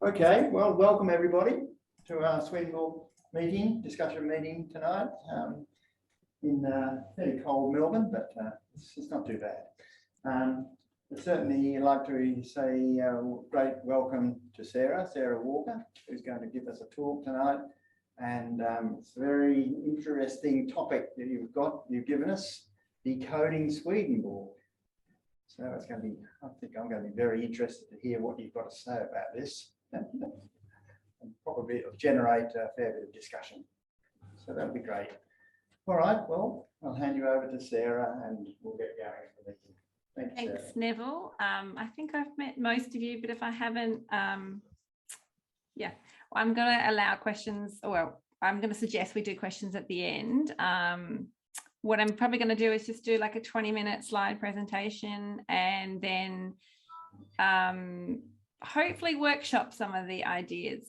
Okay, well, welcome everybody to our Swedenborg meeting, discussion meeting tonight in fairly cold Melbourne, but it's not too bad. I'd certainly like to say a great welcome to Sarah Walker, who's going to give us a talk tonight. And it's a very interesting topic that you've given us, Decoding Swedenborg. So it's going to be, I think I'm going to be very interested to hear what you've got to say about this. And probably it'll generate a fair bit of discussion. So that'll be great. All right, well, I'll hand you over to Sarah and we'll get going for the meeting. Thanks, Sarah. Neville. I think I've met most of you, but if I haven't, yeah, I'm going to allow questions. Well, I'm going to suggest we do questions at the end. What I'm probably going to do is just do like a 20-minute slide presentation and then hopefully workshop some of the ideas.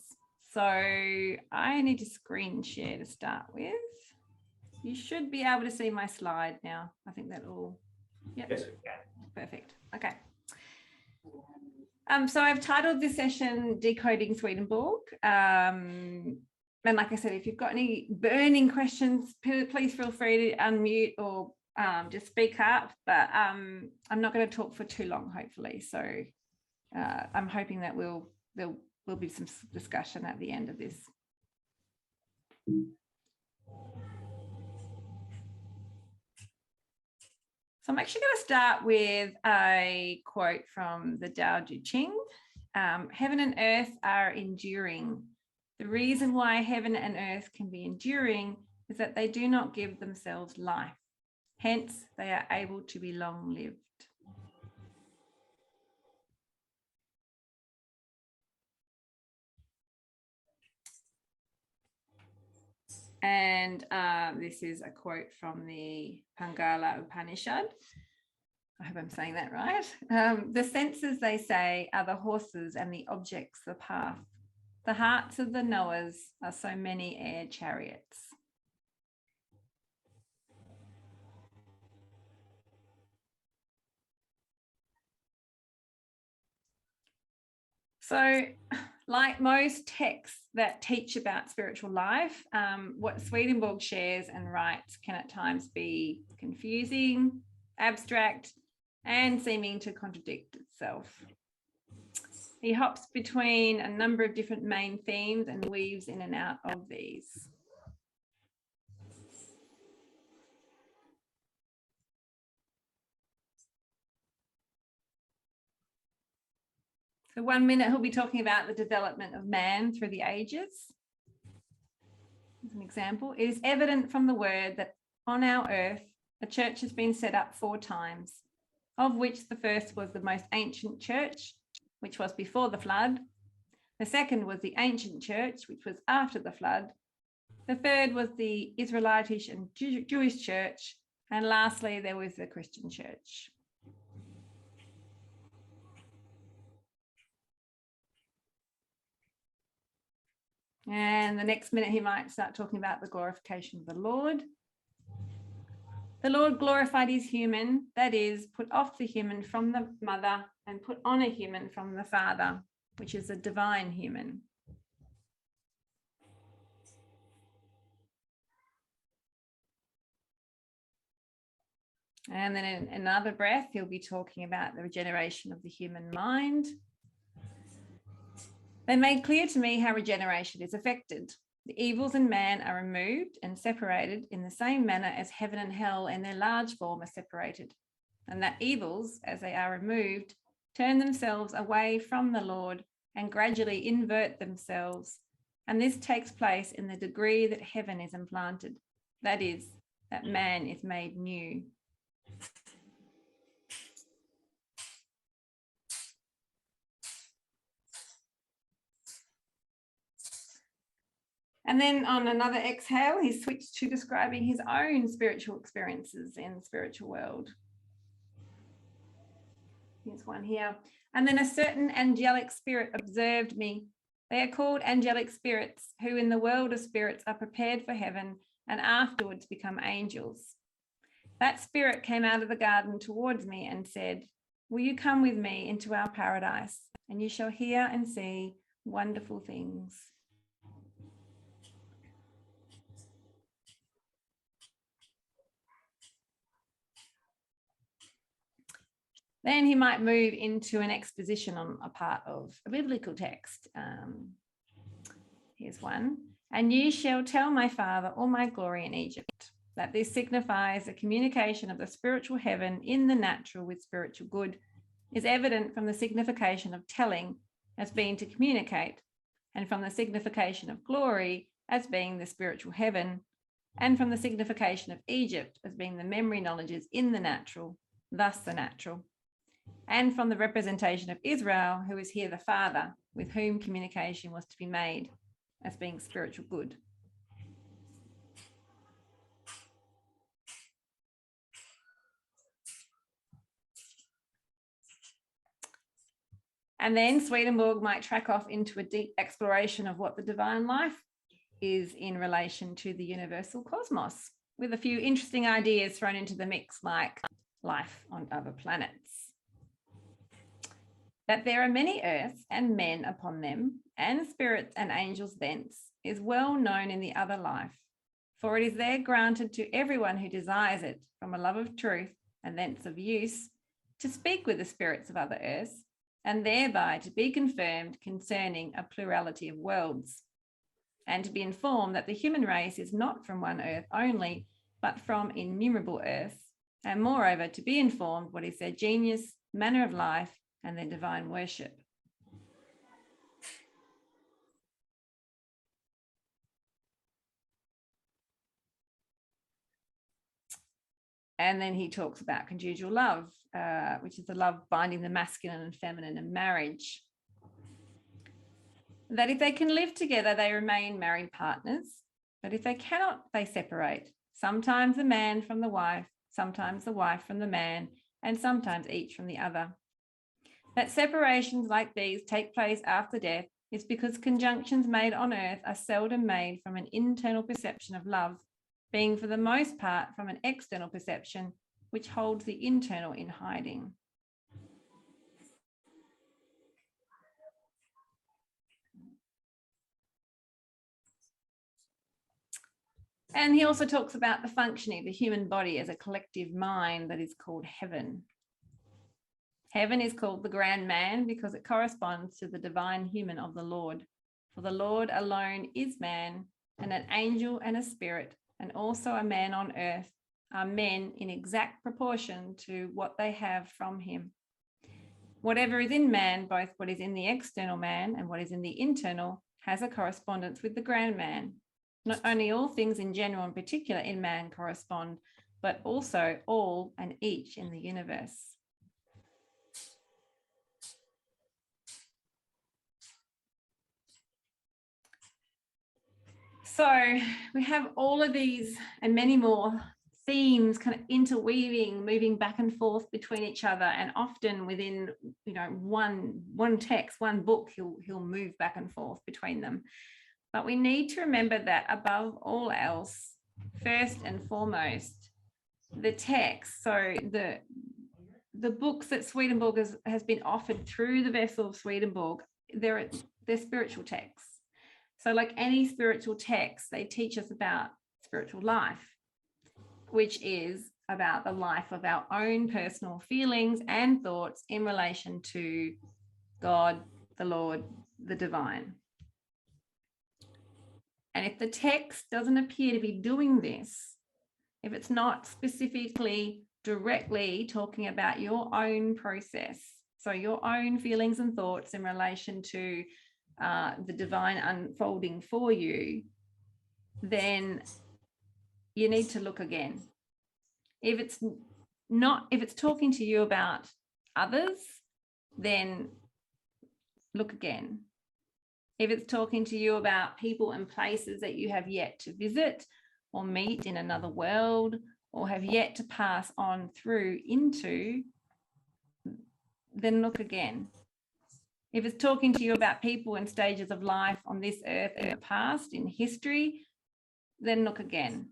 So I need to screen share to start with. You should be able to see my slide now. I think that all, yep. Yes, we can. Perfect. Okay. So I've titled this session Decoding Swedenborg. And like I said, if you've got any burning questions, please feel free to unmute or just speak up. But I'm not going to talk for too long, hopefully. So I'm hoping that there will be some discussion at the end of this. So I'm actually going to start with a quote from the Tao Te Ching. Heaven and earth are enduring. The reason why heaven and earth can be enduring is that they do not give themselves life. Hence, they are able to be long-lived. And this is a quote from the Conjugal Upanishad. I hope I'm saying that right. The senses, they say, are the horses and the objects the path. The hearts of the knowers are so many air chariots. So, like most texts that teach about spiritual life, what Swedenborg shares and writes can at times be confusing, abstract, and seeming to contradict itself. He hops between a number of different main themes and weaves in and out of these. So 1 minute he'll be talking about the development of man through the ages. As an example, it is evident from the word that on our earth, a church has been set up 4 times, of which the first was the most ancient church, which was before the flood. The second was the ancient church, which was after the flood. The third was the Israelitish and Jewish church. And lastly, there was the Christian church. And the next minute, he might start talking about the glorification of the Lord. The Lord glorified his human, that is, put off the human from the mother and put on a human from the father, which is a divine human. And then in another breath, he'll be talking about the regeneration of the human mind. They made clear to me how regeneration is effected. The evils in man are removed and separated in the same manner as heaven and hell in their large form are separated, and that evils, as they are removed, turn themselves away from the Lord and gradually invert themselves. And this takes place in the degree that heaven is implanted, that is, that man is made new. And then on another exhale, he switched to describing his own spiritual experiences in the spiritual world. Here's one here. And then a certain angelic spirit observed me. They are called angelic spirits, who in the world of spirits are prepared for heaven and afterwards become angels. That spirit came out of the garden towards me and said, "Will you come with me into our paradise, and you shall hear and see wonderful things. Then he might move into an exposition on a part of a biblical text. Here's one. And you shall tell my father all my glory in Egypt, that this signifies a communication of the spiritual heaven in the natural with spiritual good, is evident from the signification of telling as being to communicate, and from the signification of glory as being the spiritual heaven, and from the signification of Egypt as being the memory knowledges in the natural, thus the natural, and from the representation of Israel, who is here the Father, with whom communication was to be made, as being spiritual good. And then Swedenborg might track off into a deep exploration of what the divine life is in relation to the universal cosmos, with a few interesting ideas thrown into the mix, like life on other planets. That there are many earths and men upon them, and spirits and angels thence, is well known in the other life, for it is there granted to everyone who desires it, from a love of truth and thence of use, to speak with the spirits of other earths, and thereby to be confirmed concerning a plurality of worlds, and to be informed that the human race is not from one earth only, but from innumerable earths, and moreover to be informed what is their genius, manner of life, and their divine worship. And then he talks about conjugal love, which is the love binding the masculine and feminine in marriage. That if they can live together, they remain married partners. But if they cannot, they separate. Sometimes the man from the wife, sometimes the wife from the man, and sometimes each from the other. That separations like these take place after death is because conjunctions made on earth are seldom made from an internal perception of love, being for the most part from an external perception, which holds the internal in hiding. And he also talks about the functioning of the human body as a collective mind that is called heaven. Heaven is called the grand man because it corresponds to the divine human of the Lord. For the Lord alone is man, and an angel and a spirit, and also a man on earth, are men in exact proportion to what they have from him. Whatever is in man, both what is in the external man and what is in the internal, has a correspondence with the grand man. Not only all things in general and particular in man correspond, but also all and each in the universe. So we have all of these and many more themes kind of interweaving, moving back and forth between each other, and often within, one text, one book, he'll move back and forth between them. But we need to remember that above all else, first and foremost, the text, so the books that Swedenborg has been offered through the vessel of Swedenborg, they're spiritual texts. So like any spiritual text, they teach us about spiritual life, which is about the life of our own personal feelings and thoughts in relation to God, the Lord, the divine. And if the text doesn't appear to be doing this, if it's not specifically directly talking about your own process, so your own feelings and thoughts in relation to the divine unfolding for you, then you need to look again. If it's talking to you about others, then look again. If it's talking to you about people and places that you have yet to visit or meet in another world or have yet to pass on through into, then look again. If it's talking to you about people and stages of life on this earth in the past, in history, then look again.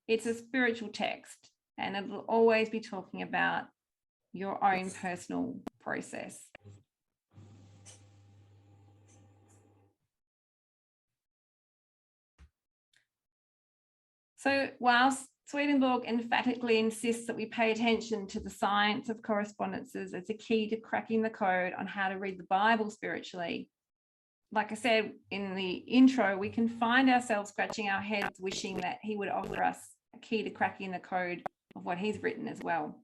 It's a spiritual text, and it will always be talking about your own personal process. So whilst Swedenborg emphatically insists that we pay attention to the science of correspondences as a key to cracking the code on how to read the Bible spiritually, like I said in the intro, we can find ourselves scratching our heads wishing that he would offer us a key to cracking the code of what he's written as well.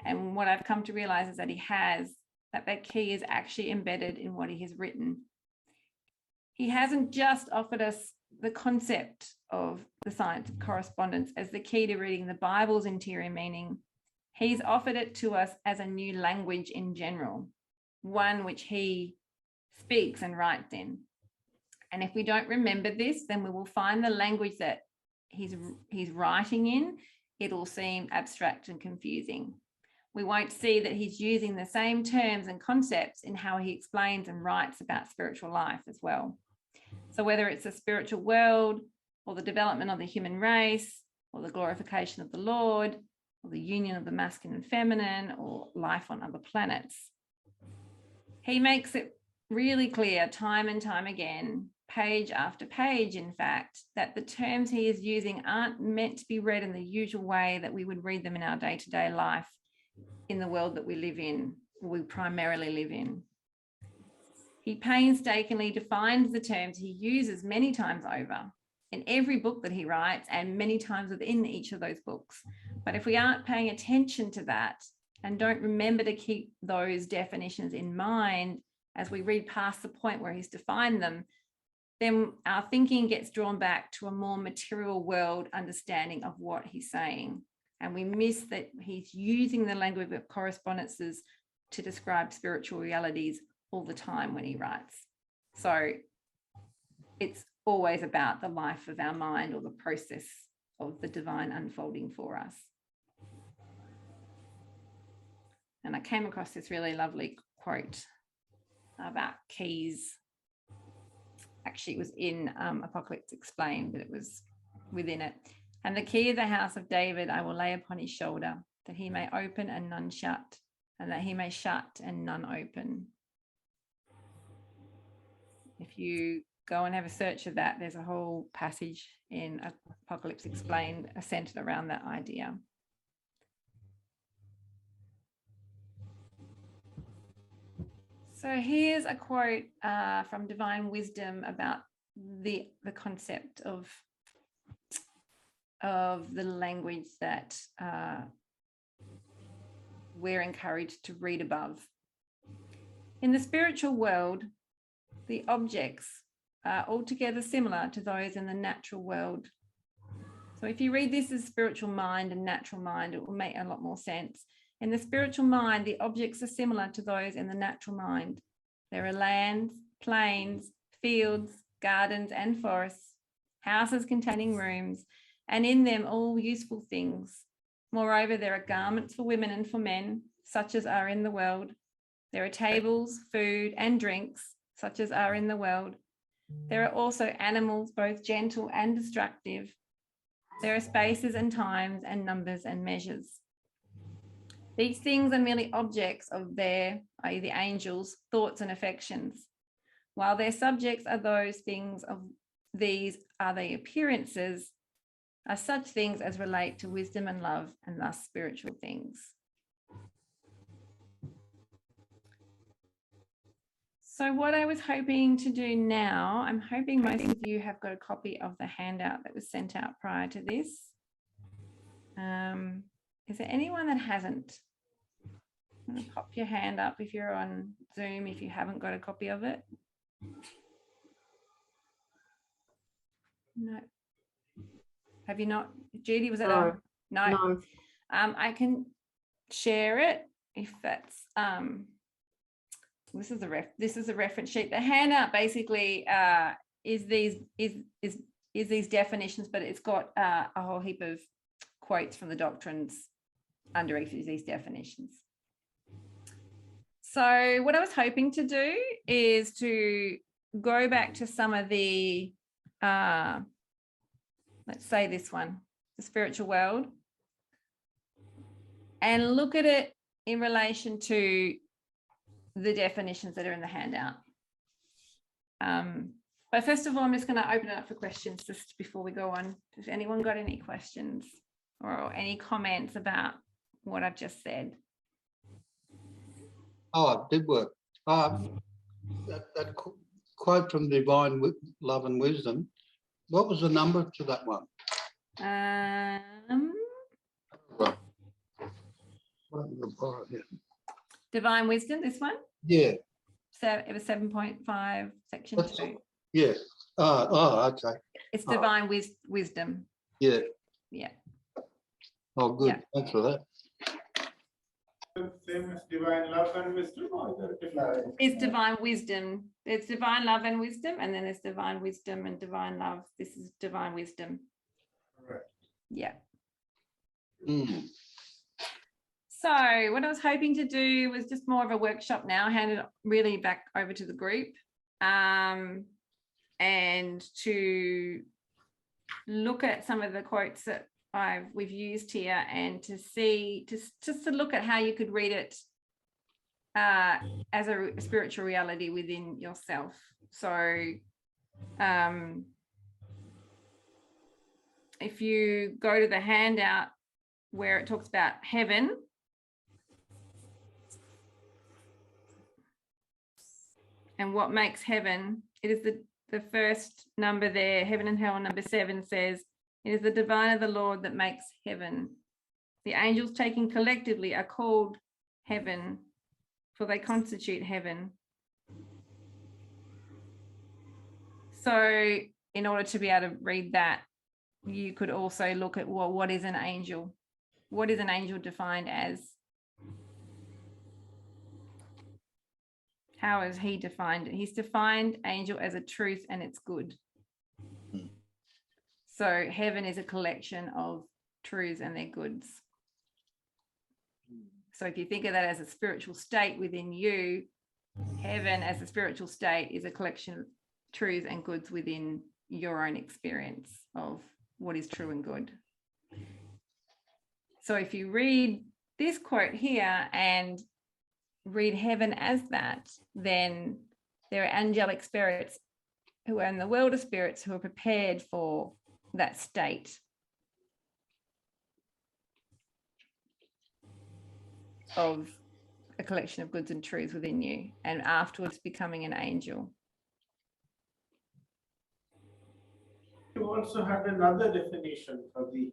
And what I've come to realize is that he has, that key is actually embedded in what he has written. He hasn't just offered us the concept of the science of correspondence as the key to reading the Bible's interior meaning. He's offered it to us as a new language in general, one which he speaks and writes in. And if we don't remember this, then we will find the language that he's writing in, it'll seem abstract and confusing. We won't see that he's using the same terms and concepts in how he explains and writes about spiritual life as well. So whether it's a spiritual world or the development of the human race or the glorification of the Lord or the union of the masculine and feminine or life on other planets, he makes it really clear time and time again, page after page, in fact, that the terms he is using aren't meant to be read in the usual way that we would read them in our day-to-day life in the world that we live in, or we primarily live in. He painstakingly defines the terms he uses many times over in every book that he writes and many times within each of those books. But if we aren't paying attention to that and don't remember to keep those definitions in mind as we read past the point where he's defined them, then our thinking gets drawn back to a more material world understanding of what he's saying. And we miss that he's using the language of correspondences to describe spiritual realities all the time when he writes. So it's always about the life of our mind or the process of the divine unfolding for us. And I came across this really lovely quote about keys. Actually, it was in Apocalypse Explained, but it was within it. And the key of the house of David I will lay upon his shoulder, that he may open and none shut, and that he may shut and none open. If you go and have a search of that, there's a whole passage in Apocalypse Explained centered around that idea. So here's a quote from Divine Wisdom about the concept of the language that we're encouraged to read above. In the spiritual world, the objects are altogether similar to those in the natural world. So if you read this as spiritual mind and natural mind, it will make a lot more sense. In the spiritual mind, the objects are similar to those in the natural mind. There are lands, plains, fields, gardens and forests, houses containing rooms, and in them all useful things. Moreover, there are garments for women and for men, such as are in the world. There are tables, food and drinks, such as are in the world. There are also animals, both gentle and destructive. There are spaces and times and numbers and measures. These things are merely objects of their, i.e. the angels, thoughts and affections, while their subjects are those things of these are the appearances, are such things as relate to wisdom and love and thus spiritual things. So what I was hoping to do now, I'm hoping most of you have got a copy of the handout that was sent out prior to this. Is there anyone that hasn't? Pop your hand up if you're on Zoom, if you haven't got a copy of it. No. Have you not? Judy, was it on? No. I can share it if that's this is a reference sheet. The handout basically is these definitions, but it's got a whole heap of quotes from the doctrines under each of these definitions. So what I was hoping to do is to go back to some of the let's say this one, the spiritual world, and look at it in relation to the definitions that are in the handout. But first of all, I'm just going to open it up for questions just before we go on. Has anyone got any questions or any comments about what I've just said? Oh, it did work. That quote from Divine Love and Wisdom, what was the number to that one? Divine Wisdom, this one? Yeah. So it was 7.5, section 2. Yeah. Okay. It's Divine Wisdom. Yeah. Yeah. Oh, good. Yeah. Thanks for that. Same as Divine Love and Wisdom, or is there a different? It's Divine Wisdom. It's Divine Love and Wisdom, and then there's Divine Wisdom and Divine Love. This is Divine Wisdom. Right. Yeah. Mm. So what I was hoping to do was just more of a workshop now, hand it really back over to the group, and to look at some of the quotes that we've used here, and to see, just to look at how you could read it as a spiritual reality within yourself. So if you go to the handout where it talks about heaven, and what makes heaven, it is the first number there, heaven and hell, number 7 says, it is the divine of the Lord that makes heaven. The angels taken collectively are called heaven, for they constitute heaven. So in order to be able to read that, you could also look at, well, what is an angel? What is an angel defined as? How has he defined it? He's defined angel as a truth and it's good. So heaven is a collection of truths and their goods. So if you think of that as a spiritual state within you, heaven as a spiritual state is a collection of truths and goods within your own experience of what is true and good. So if you read this quote here and read heaven as that, then there are angelic spirits who are in the world of spirits who are prepared for that state of a collection of goods and truths within you, and afterwards becoming an angel. You also had another definition for the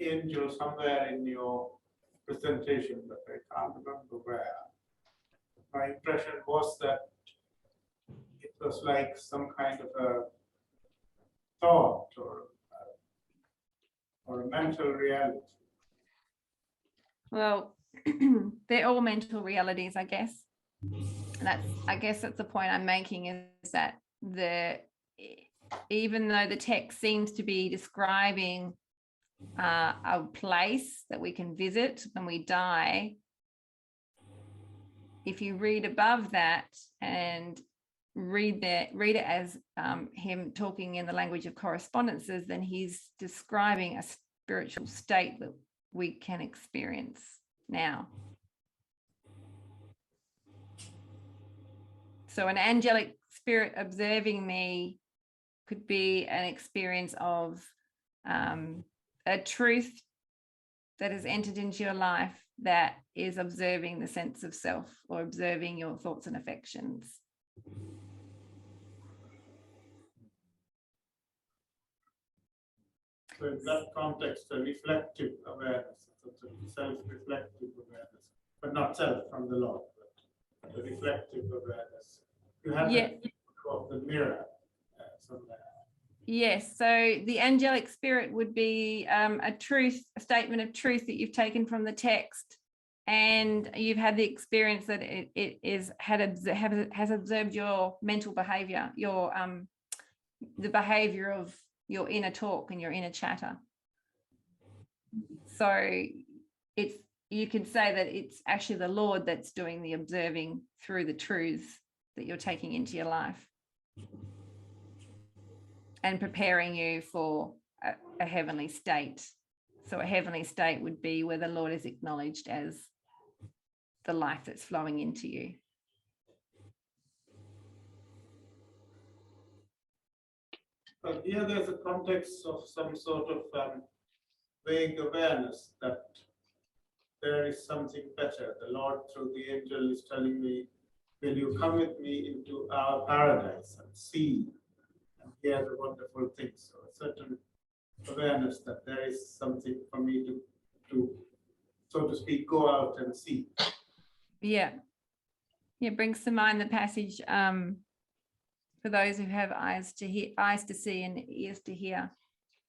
angel somewhere in your presentation, but I can't remember where. My impression was that it was like some kind of a thought or a mental reality. Well, they're all mental realities, I guess. And I guess that's the point I'm making, is that even though the text seems to be describing a place that we can visit when we die, if you read above that and read it as him talking in the language of correspondences, then he's describing a spiritual state that we can experience now. So an angelic spirit observing me could be an experience of a truth that has entered into your life that is observing the sense of self, or observing your thoughts and affections. So in that context, a reflective awareness, self-reflective awareness, but not self from the Lord, but a reflective awareness. You have the of the mirror somewhere. Yes, so the angelic spirit would be a statement of truth that you've taken from the text, and you've had the experience that has observed your mental behavior, your the behavior of your inner talk and your inner chatter. So you can say that it's actually the Lord that's doing the observing through the truths that you're taking into your life, and preparing you for a heavenly state. So a heavenly state would be where the Lord is acknowledged as the life that's flowing into you. But here there's a context of some sort of vague awareness that there is something better. The Lord through the angel is telling me, will you come with me into our paradise and see and hear the wonderful things? So a certain awareness that there is something for me to so to speak, go out and see. Yeah. Yeah, brings to mind the passage for those who have eyes to hear, eyes to see and ears to hear.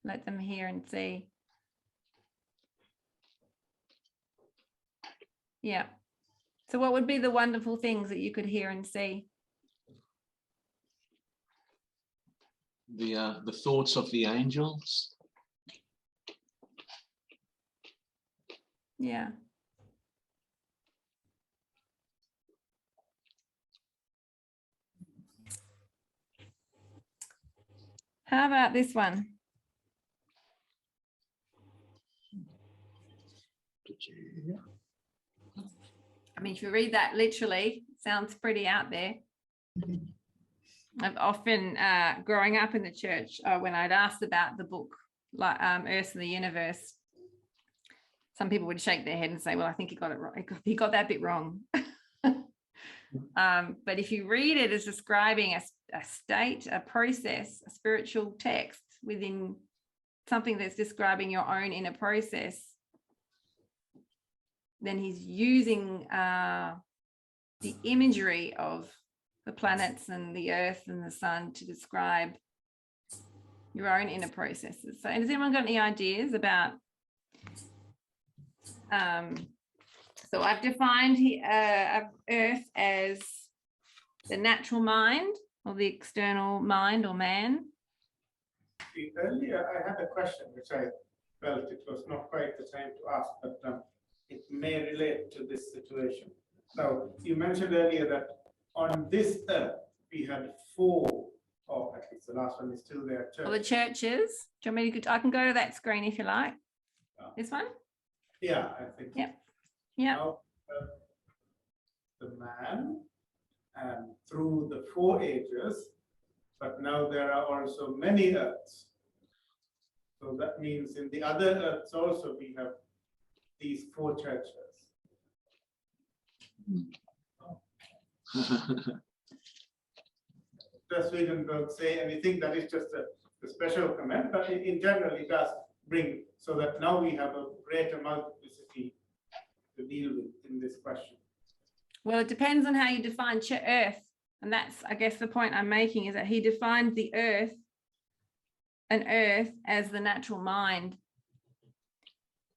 Let them hear and see. Yeah. So what would be the wonderful things that you could hear and see? The thoughts of the angels. Yeah. How about this one? I mean, if you read that literally, it sounds pretty out there. I've often, growing up in the church, when I'd asked about the book, like Earth and the Universe, some people would shake their head and say, well, I think he got it wrong. He got that bit wrong. But if you read it as describing a state, a process, a spiritual text within something that's describing your own inner process, then he's using the imagery of the planets and the earth and the sun to describe your own inner processes. So has anyone got any ideas about so I've defined earth as the natural mind or the external mind or man. Earlier I had a question which I felt it was not quite the time to ask, but it may relate to this situation. Now, you mentioned earlier that on this earth we had 4, or at least the last one is still there. Or the churches. Do you want me to go? I can go to that screen if you like. This one? Yeah, I think. Yep. Yeah. Now, the man, and through the 4 ages, but now there are also many earths. So that means in the other earths also we have these 4 churches. Does Swedenborg say anything? That is just a special comment, but in general it does bring, so that now we have a greater multiplicity to deal with in this question. Well, it depends on how you define earth. And that's, I guess, the point I'm making is that he defined the earth, an earth, as the natural mind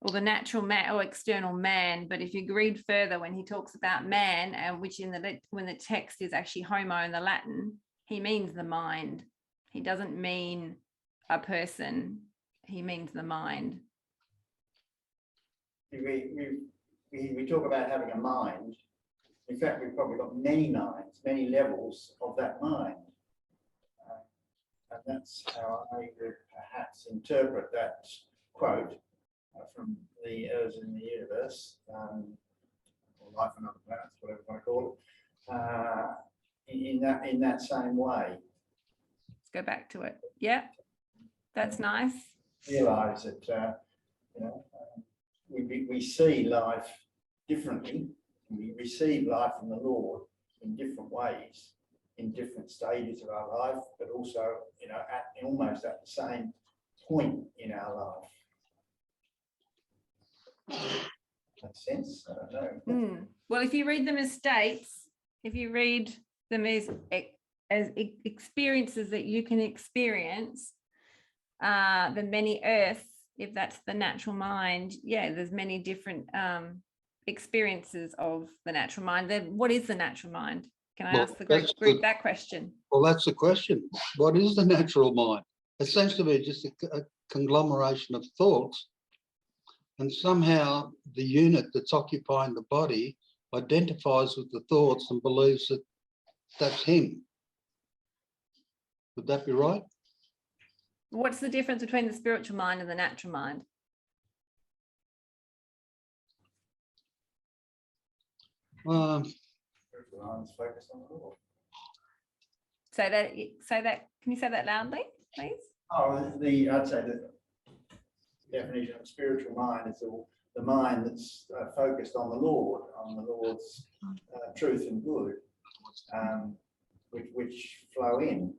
or the natural man or external man. But if you read further, when he talks about man, which when the text is actually homo in the Latin, he means the mind. He doesn't mean a person. He means the mind. We talk about having a mind. In fact, we've probably got many minds, many levels of that mind. And that's how I would perhaps interpret that quote from the Earth in the Universe, or Life on Other Planets, whatever you want to call it, in that same way. Let's go back to it. Yeah, that's nice. Realise that we see life differently. We receive life from the Lord in different ways, in different stages of our life, but also, almost at the same point in our life. Makes sense? I don't know. Well, if you read them as states, if you read them as experiences that you can experience, the many earths, if that's the natural mind, yeah, there's many different experiences of the natural mind. Then what is the natural mind? Can I ask the group that question? Well, that's the question. What is the natural mind? It seems to be just a conglomeration of thoughts, and somehow the unit that's occupying the body identifies with the thoughts and believes that that's him. Would that be right? What's the difference between the spiritual mind and the natural mind? Say that. Can you say that loudly? please. Oh, I'd say that the definition of spiritual mind is the mind that's focused on the Lord's truth and good, which flow in.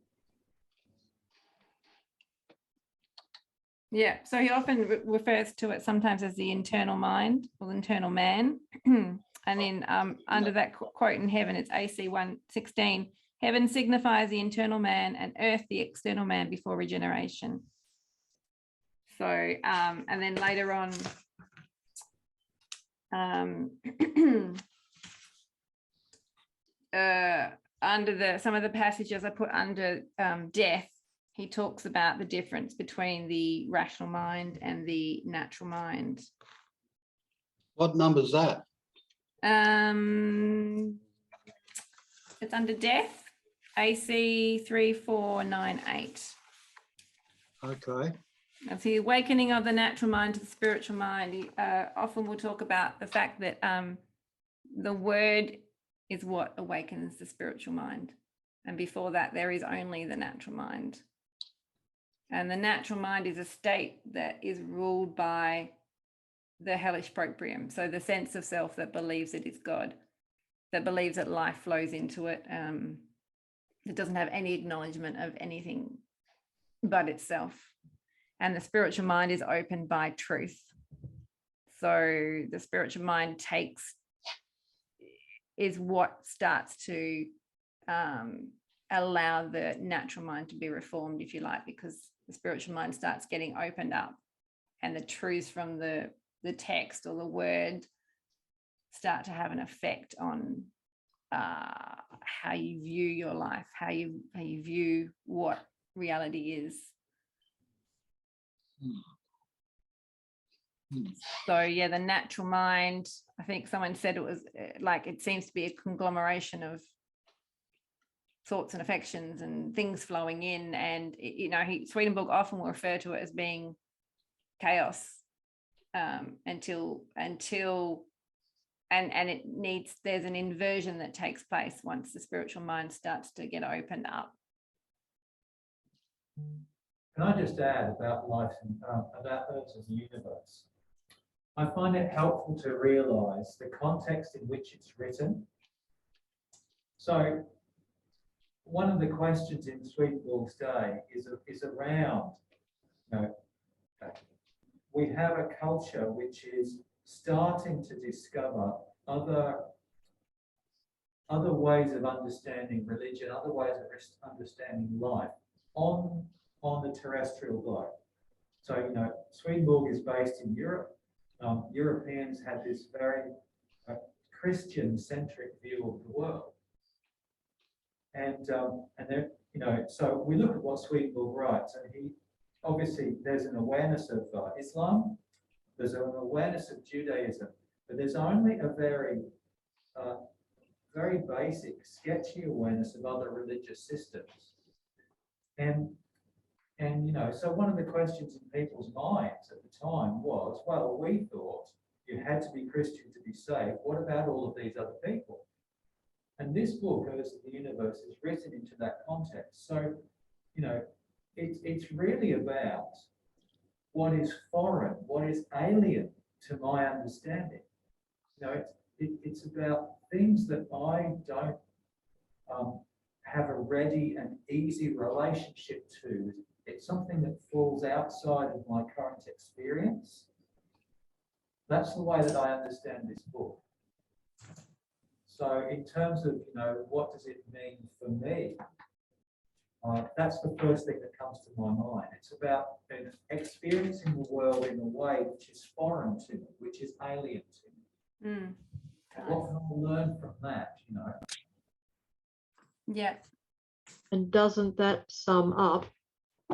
Yeah, so he often refers to it sometimes as the internal mind or internal man. And then under that quote in heaven, it's AC 1:16. Heaven signifies the internal man and earth the external man before regeneration. So, and then later on, under some of the passages I put under death, he talks about the difference between the rational mind and the natural mind. What number's that? It's under death, AC 3498. Okay. That's the awakening of the natural mind to the spiritual mind. He, often we'll talk about the fact that the word is what awakens the spiritual mind. And before that, there is only the natural mind. And the natural mind is a state that is ruled by the hellish proprium. So the sense of self that believes it is God, that believes that life flows into it. It doesn't have any acknowledgement of anything but itself. And the spiritual mind is opened by truth. So the spiritual mind is what starts to allow the natural mind to be reformed, if you like, because the spiritual mind starts getting opened up and the truths from the text or the word start to have an effect on how you view your life, how you view what reality is. So yeah, the natural mind, I think someone said it was like, it seems to be a conglomeration of thoughts and affections and things flowing in, and Swedenborg often will refer to it as being chaos until there's an inversion that takes place once the spiritual mind starts to get opened up. Can I just add about life and about Earth as a universe? I find it helpful to realise the context in which it's written. So one of the questions in Swedenborg's day is around, we have a culture which is starting to discover other ways of understanding religion, other ways of understanding life on the terrestrial globe. So, Swedenborg is based in Europe. Europeans had this very Christian-centric view of the world. And then, so we look at what Swedenborg writes, and there's an awareness of Islam, there's an awareness of Judaism, but there's only a very basic, sketchy awareness of other religious systems. And so one of the questions in people's minds at the time was, well, we thought you had to be Christian to be saved. What about all of these other people? And this book, Earth of the Universe, is written into that context. So, it's really about what is foreign, what is alien to my understanding. It's about things that I don't have a ready and easy relationship to. It's something that falls outside of my current experience. That's the way that I understand this book. So in terms of, what does it mean for me? That's the first thing that comes to my mind. It's about experiencing the world in a way which is foreign to me, which is alien to me. What can I learn from that, Yeah. And doesn't that sum up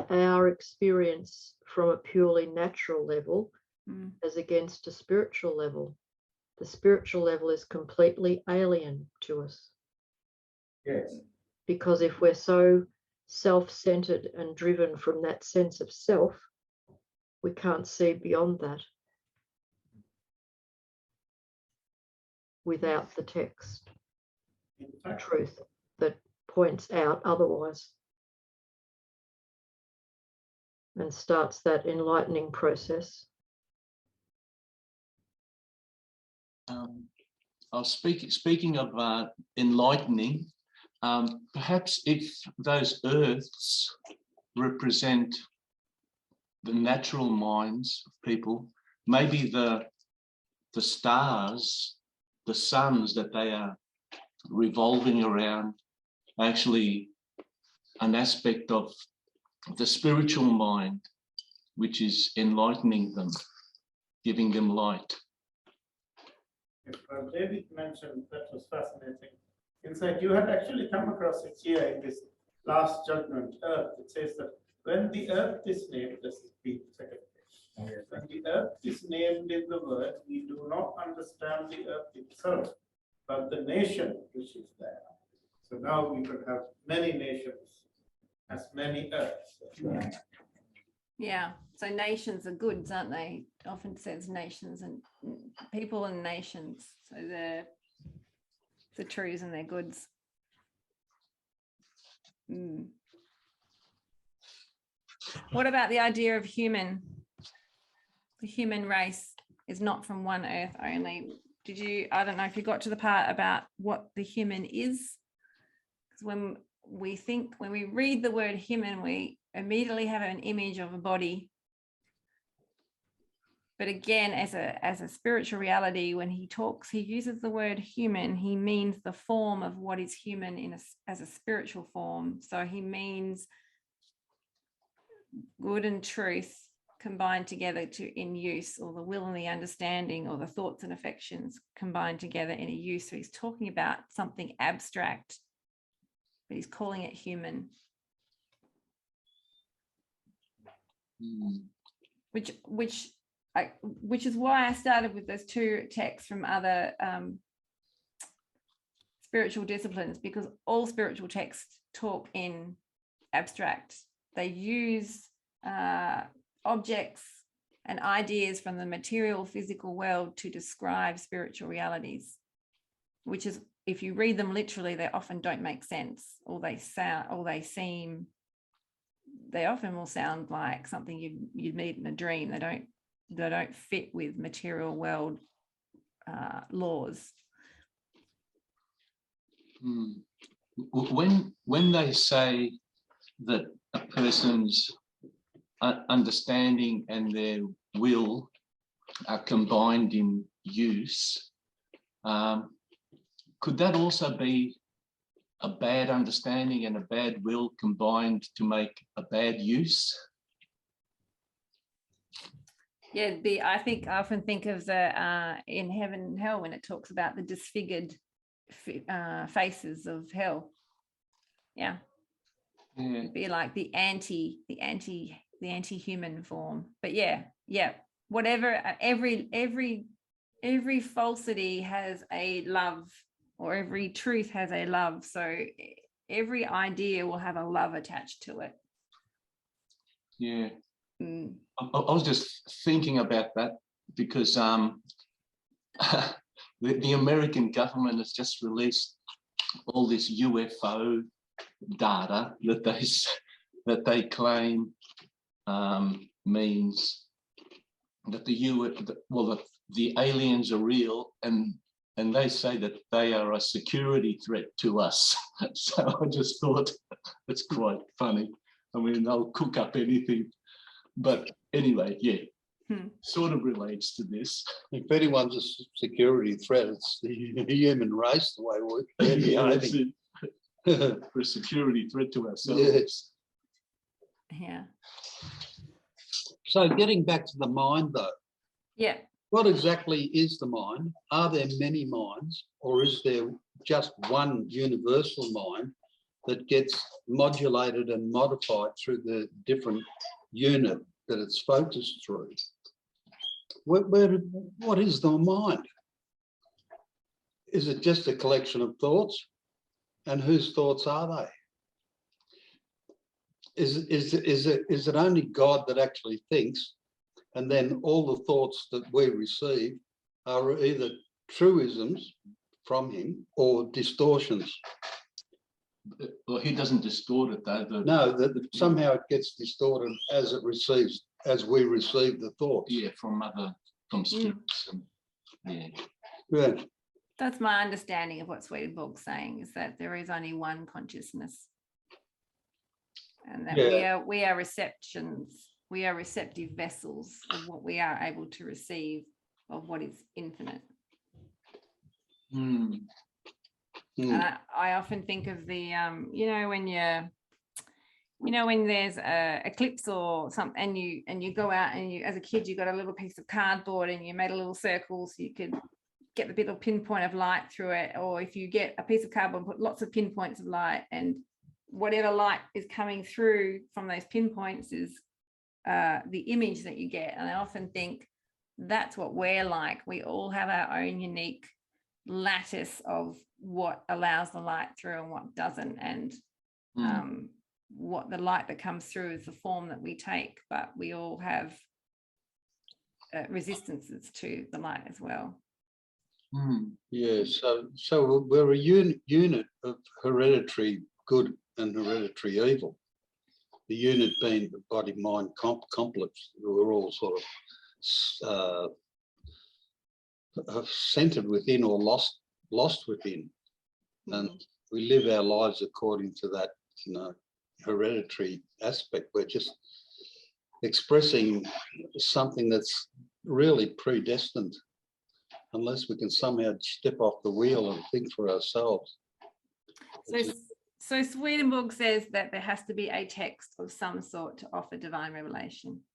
our experience from a purely natural level as against a spiritual level? The spiritual level is completely alien to us. Yes. Because if we're so self-centered and driven from that sense of self, we can't see beyond that without the text, the truth that points out otherwise. and starts that enlightening process. I was speaking of enlightening, perhaps if those earths represent the natural minds of people, maybe the stars, the suns that they are revolving around, actually an aspect of the spiritual mind, which is enlightening them, giving them light. If David mentioned, that was fascinating. Inside, you had actually come across it here in this last judgment, earth. It says that when the earth is named, this is the second page. When the earth is named in the word, we do not understand the earth itself, but the nation which is there. So now we could have many nations, as many earths. Yeah, so nations are goods, aren't they? Often says nations and people and nations. So they're the truths and their goods. What about the idea of human? The human race is not from one earth only. Did you, I don't know if you got to the part about what the human is? Because when we read the word human, we immediately have an image of a body. But again, as a spiritual reality, when he talks, he uses the word human, he means the form of what is human as a spiritual form. So he means good and truth combined together in use, or the will and the understanding, or the thoughts and affections combined together in a use. So he's talking about something abstract, but he's calling it human. Which is why I started with those two texts from other spiritual disciplines, because all spiritual texts talk in abstract. They use objects and ideas from the material physical world to describe spiritual realities, which is, if you read them literally, they often don't make sense, or they often will sound like something you'd meet in a dream. They don't fit with material world laws. When they say that a person's understanding and their will are combined in use, could that also be a bad understanding and a bad will combined to make a bad use? Yeah, I often think of the in Heaven and Hell, when it talks about the disfigured faces of hell. Yeah. It'd be like the anti-human form. But yeah, whatever, every falsity has a love, or every truth has a love. So every idea will have a love attached to it. Yeah. I was just thinking about that because the American government has just released all this UFO data that they claim means that the aliens are real, and they say that they are a security threat to us. So I just thought it's quite funny. I mean, they'll cook up anything. But anyway, yeah, sort of relates to this. If anyone's a security threat, it's the human race, the way we're behaving. We're a security threat to ourselves. Yes. Yeah. So getting back to the mind, though. Yeah. What exactly is the mind? Are there many minds, or is there just one universal mind that gets modulated and modified through the different unit that it's focused through? What is the mind? Is it just a collection of thoughts? And whose thoughts are they? Is it only God that actually thinks, and then all the thoughts that we receive are either truisms from him or distortions? Well, he doesn't distort it though. No, that somehow it gets distorted as we receive the thoughts. Yeah, from scripts. Yeah. Yeah. That's my understanding of what Swedenborg's saying, is that there is only one consciousness, and that we are receptive vessels of what we are able to receive of what is infinite. And I often think of the when there's a eclipse or something, and you go out and you, as a kid, you got a little piece of cardboard and you made a little circle so you could get the little pinpoint of light through it. Or if you get a piece of cardboard and put lots of pinpoints of light, and whatever light is coming through from those pinpoints is the image that you get. And I often think that's what we're like. We all have our own unique lattice of what allows the light through and what doesn't, and what the light that comes through is the form that we take, but we all have resistances to the light as well. Yeah, so we're a unit of hereditary good and hereditary evil. The unit being the body-mind complex. We're all sort of centered within or lost within, and we live our lives according to that, hereditary aspect. We're just expressing something that's really predestined, unless we can somehow step off the wheel and think for ourselves. So Swedenborg says that there has to be a text of some sort to offer divine revelation.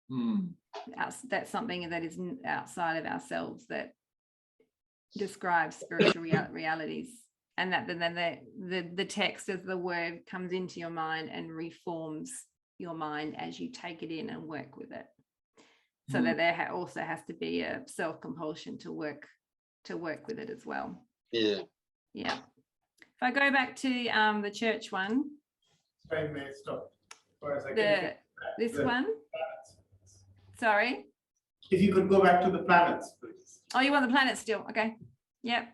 That's something that is outside of ourselves, that describes spiritual realities, and that then the text as the word comes into your mind and reforms your mind as you take it in and work with it. So that there also has to be a self-compulsion to work with it as well. Yeah. If I go back to the church one, If I may stop for a second. This one. Sorry. If you could go back to the planets, please. Oh, you want the planets still? Okay. Yep.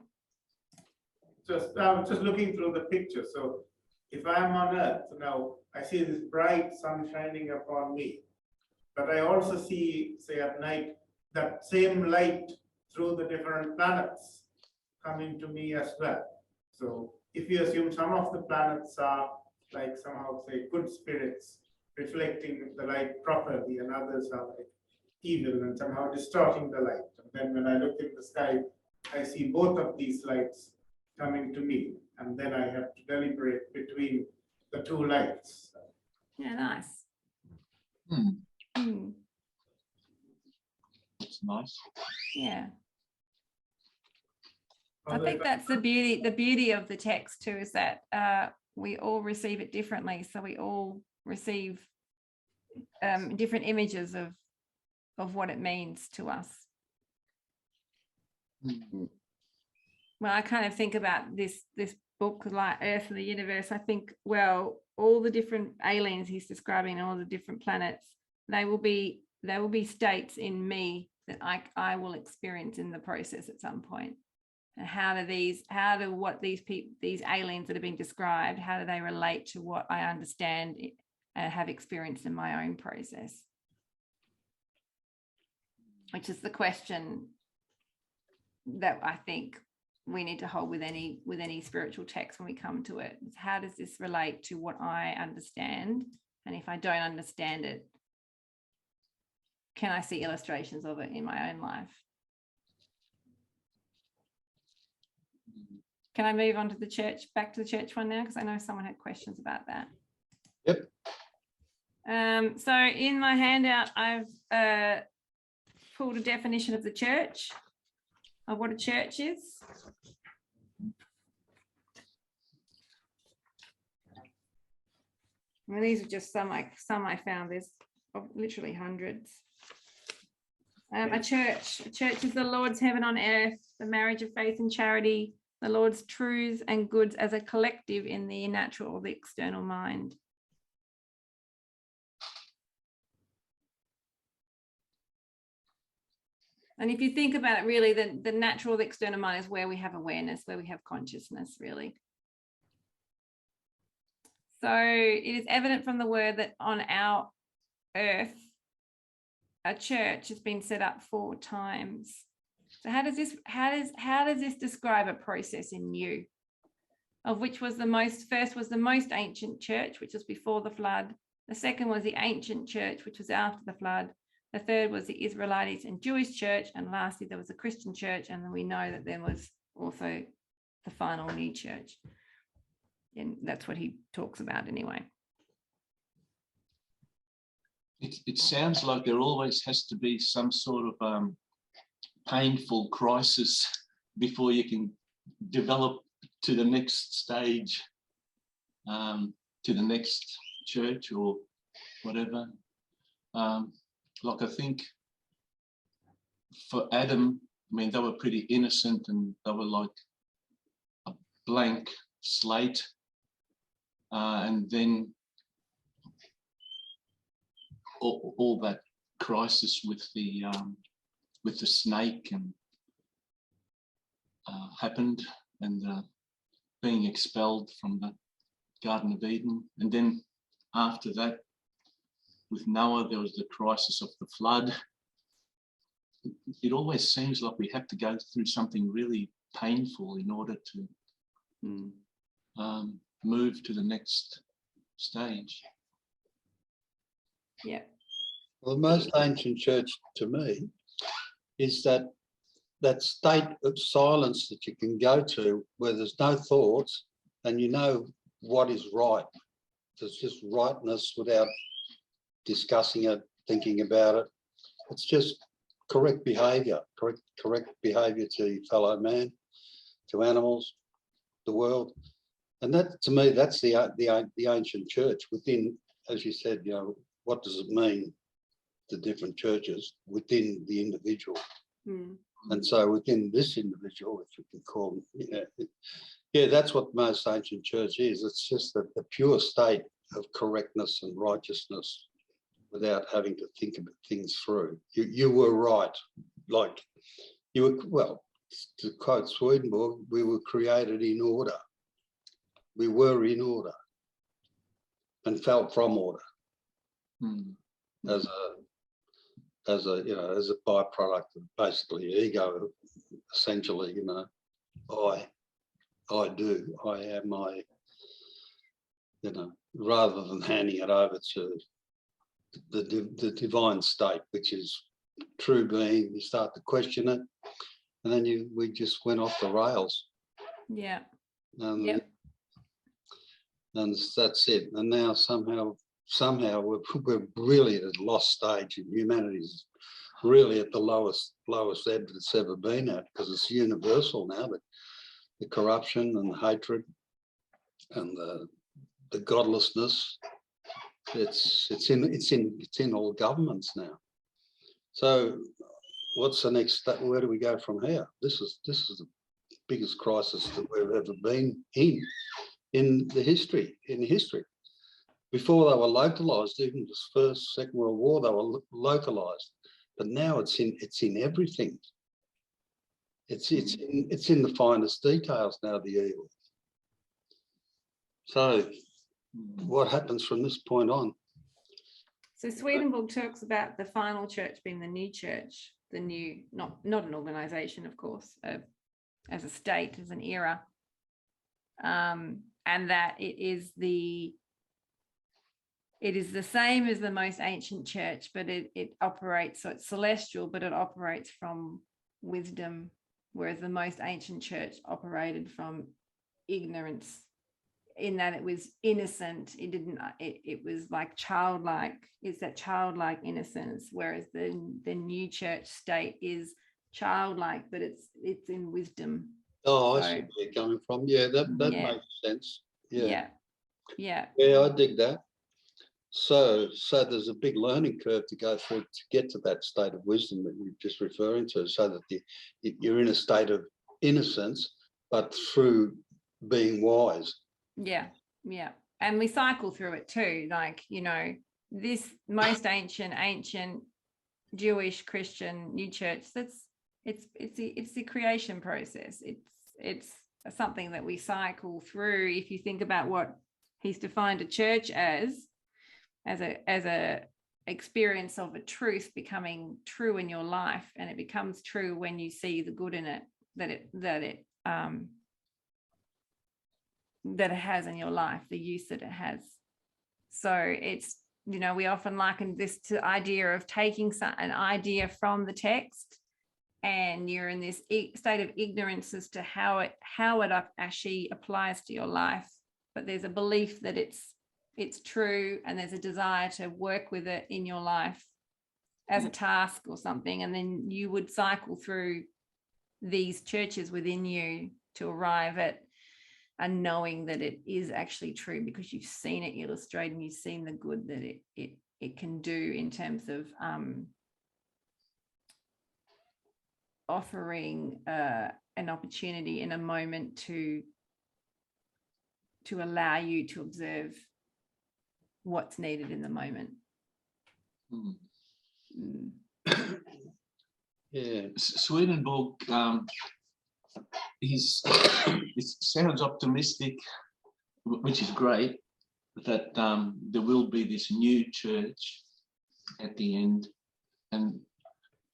I was just looking through the picture. So if I'm on Earth now, I see this bright sun shining upon me, but I also see, say at night, that same light through the different planets coming to me as well. So if you assume some of the planets are like somehow, say, good spirits reflecting the light properly, and others are like evil and somehow distorting the light. And then when I look in the sky, I see both of these lights coming to me, and then I have to deliberate between the two lights. Yeah, nice. That's nice. Yeah. I think that's the beauty of the text too, is that we all receive it differently. So we all receive different images of what it means to us. When I kind of think about this book, like Earth and the Universe, I think, well, all the different aliens he's describing, all the different planets, they will be states in me that I will experience in the process at some point. And how do these aliens that have been described, how do they relate to what I understand and have experienced in my own process? Which is the question that I think we need to hold with any spiritual text when we come to it. How does this relate to what I understand? And if I don't understand it, can I see illustrations of it in my own life? Can I move on to the church, back to the church one now? Because I know someone had questions about that. Yep. So in my handout, I've pulled a definition of the church, of what a church is. And these are just some I found. There's literally hundreds. A church is the Lord's heaven on earth, the marriage of faith and charity, the Lord's truths and goods as a collective in the natural or the external mind. And if you think about it, really, the natural, the external mind is where we have awareness, where we have consciousness, really. So it is evident from the word that on our earth, a church has been set up 4 times. So how does this describe a process in you? Of which was first was the most ancient church, which was before the flood. The second was the ancient church, which was after the flood. The third was the Israelite and Jewish church. And lastly, there was a Christian church. And then we know that there was also the final new church. And that's what he talks about anyway. It sounds like there always has to be some sort of painful crisis before you can develop to the next stage, to the next church or whatever. Like I think for Adam, I mean, they were pretty innocent and they were like a blank slate. And then all that crisis with the snake and happened, and being expelled from the Garden of Eden. And then after that, with Noah, there was the crisis of the flood. It always seems like we have to go through something really painful in order to move to the next stage. Yeah. Well, the most ancient church to me is that state of silence that you can go to where there's no thoughts and you know what is right. There's just rightness without discussing it, thinking about it. It's just correct behaviour, correct behaviour to your fellow man, to animals, the world. And that, to me, that's the ancient church within, as you said, you know, what does it mean, the different churches within the individual? Mm. And so within this individual, if you can call them, yeah, that's what the most ancient church is. It's just the pure state of correctness and righteousness without having to think about things through. You were right. Like you were, well, to quote Swedenborg, we were created in order. We were in order and fell from order as a you know, as a byproduct of basically ego, essentially, you know, I do, I am, you know, rather than handing it over to the divine state, which is true being, you start to question it, and then we just went off the rails. Yeah. And, yep. And that's it. And now somehow we're really at a lost stage, and humanity's really at the lowest ebb it's ever been at, because it's universal now. The corruption and the hatred and the godlessness, it's in all governments now. So what's the next step? Where do we go from here? This is the biggest crisis that we've ever been in history. Before they were localized, even the First, Second World War, they were localized, but now it's in everything. It's in the finest details now, the evil. So what happens from this point on? So Swedenborg talks about the final church being the new church, the new, not an organization, of course, as a state, as an era, and that it is the same as the most ancient church, but it operates, so it's celestial, but it operates from wisdom, whereas the most ancient church operated from ignorance, in that it was innocent. It was like childlike. It's that childlike innocence, whereas the new church state is childlike, but it's in wisdom. Oh, I see where you're coming from. Yeah, that makes sense. Yeah, I dig that. So there's a big learning curve to go through to get to that state of wisdom that you're just referring to, so that you're in a state of innocence, but through being wise. Yeah. And we cycle through it too. Like, you know, this most ancient Jewish, Christian, new church, it's the creation process. It's something that we cycle through. If you think about He's defined a church as a experience of a truth becoming true in your life, and it becomes true when you see the good in it that it has in your life, the use that it has. So it's, you know, we often liken this to the idea of taking an idea from the text, and you're in this state of ignorance as to how it actually applies to your life. But there's a belief that it's true, and there's a desire to work with it in your life as a task or something. And then you would cycle through these churches within you to arrive at a knowing that it is actually true, because you've seen it illustrated and you've seen the good that it can do in terms of offering an opportunity in a moment to allow you to observe what's needed in the moment. Yeah. Swedenborg, it sounds optimistic, which is great, that there will be this new church at the end. And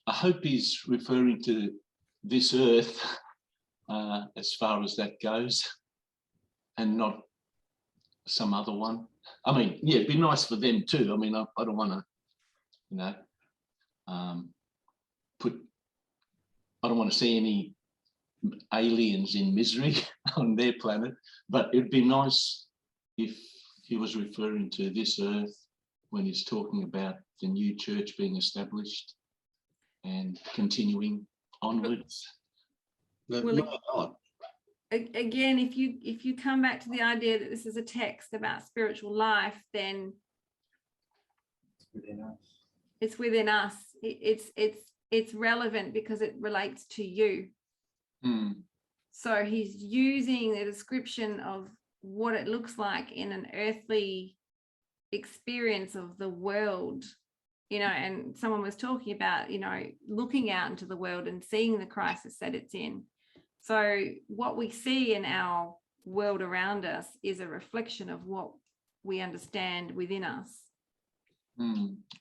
I hope he's referring to this earth as far as that goes, and not some other one. I mean, yeah, it'd be nice for them too. I mean, I don't want to, you know, I don't want to see any aliens in misery on their planet, but it'd be nice if he was referring to this earth when he's talking about the new church being established and continuing onwards. Well, again, if you come back to the idea that this is a text about spiritual life, then it's within us. It's relevant because it relates to you. So he's using the description of what it looks like in an earthly experience of the world, you know, and someone was talking about, you know, looking out into the world and seeing the crisis that it's in. So what we see in our world around us is a reflection of what we understand within us.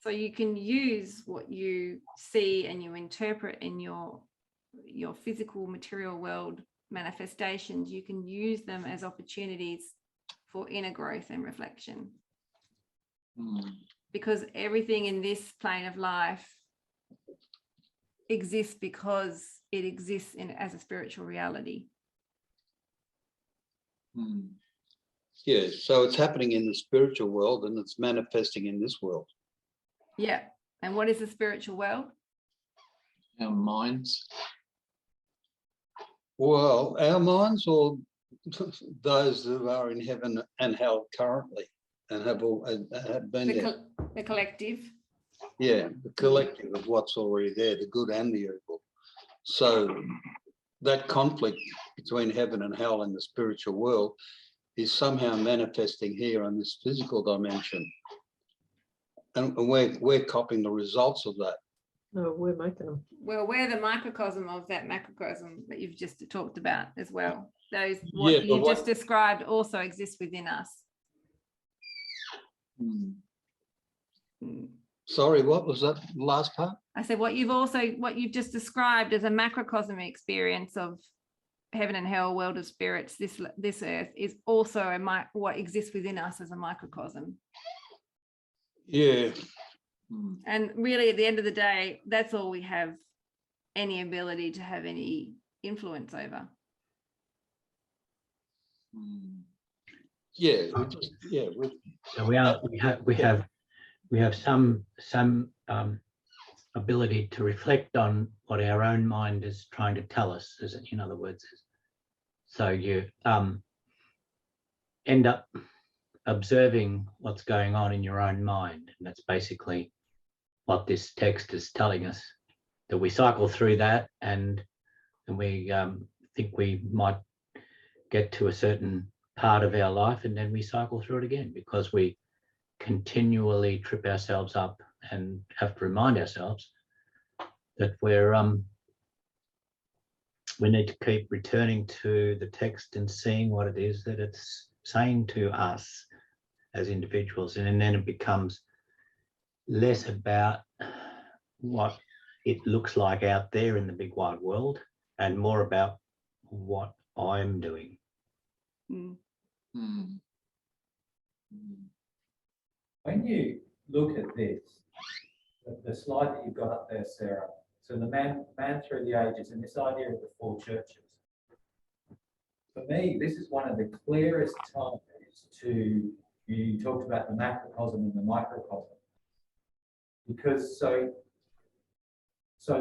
So you can use what you see and you interpret in your physical material world manifestations. You can use them as opportunities for inner growth and reflection. Because everything in this plane of life exists because it exists as a spiritual reality. Yeah, so it's happening in the spiritual world and it's manifesting in this world. Yeah. And what is the spiritual world? Our minds. Well, our minds, or those that are in heaven and hell currently and have been there. The collective. Yeah, the collective of what's already there, the good and the evil. So that conflict between heaven and hell in the spiritual world is somehow manifesting here in this physical dimension. And we're copying the results of that. No, we're making them. Well, we're the microcosm of that macrocosm that you've just talked about as well. Those just described also exist within us. Sorry, what was that last part? I said what you've just described as a macrocosm experience of heaven and hell, world of spirits, this earth is also what exists within us as a microcosm. Yeah. And really at the end of the day, that's all we have any ability to have any influence over. Yeah. So we have some ability to reflect on what our own mind is trying to tell us, in other words. So you end up observing what's going on in your own mind, and that's basically what this text is telling us, that we cycle through that and we think we might get to a certain part of our life, and then we cycle through it again because we continually trip ourselves up and have to remind ourselves that we need to keep returning to the text and seeing what it is that it's saying to us as individuals, and then it becomes less about what it looks like out there in the big wide world and more about what I'm doing. Mm. Mm. When you look at this, the slide that you've got up there, Sarah, so the man through the ages and this idea of the four churches. For me, this is one of the clearest times to, you talked about the macrocosm and the microcosm. Because so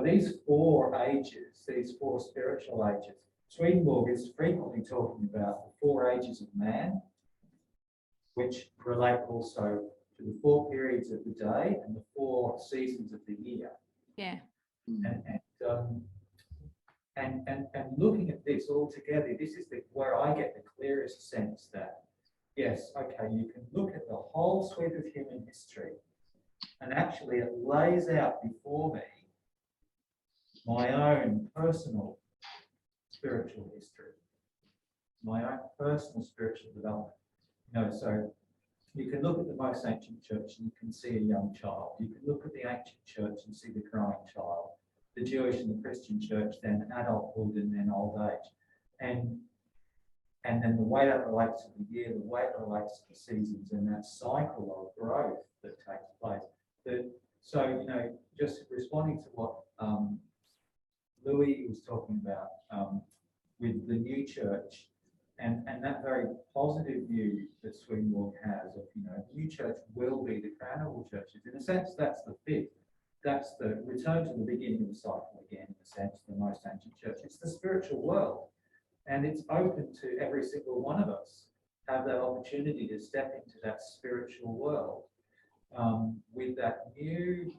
these four ages, these four spiritual ages, Swedenborg is frequently talking about the four ages of man, which relate also to the four periods of the day and the four seasons of the year. Yeah. And looking at this all together, this is where I get the clearest sense that, yes, okay, you can look at the whole sweep of human history, and actually it lays out before me my own personal spiritual history, my own personal spiritual development. You know, so you can look at the most ancient church and you can see a young child. You can look at the ancient church and see the growing child. The Jewish and the Christian church, then adulthood and then old age. And then the way that relates to the year, the way it relates to the seasons and that cycle of growth that takes place. So, you know, just responding to what Louis was talking about with the new church and that very positive view that Swedenborg has of, you know, the new church will be the crown of all churches. In a sense, that's the fifth. That's the return to the beginning of the cycle again, in a sense, the most ancient church. It's the spiritual world. And it's open to every single one of us have that opportunity to step into that spiritual world with that new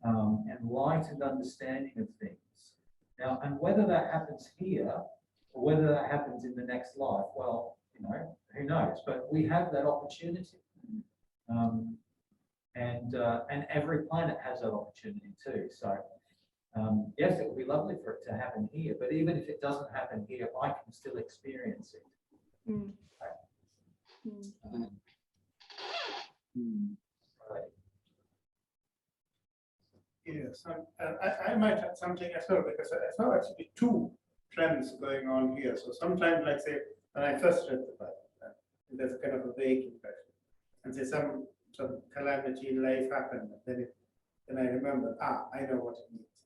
enlightened understanding of things. Now, and whether that happens here or whether that happens in the next life, well, you know, who knows? But we have that opportunity. And every planet has that opportunity too. So yes, it would be lovely for it to happen here, but even if it doesn't happen here, I can still experience it. Mm. Right. Yes, I might have something as well, because I saw actually two trends going on here. So sometimes, like say, when I first read the Bible, there's kind of a vague impression, and say some calamity in life happened, and then I remember, I know what it means.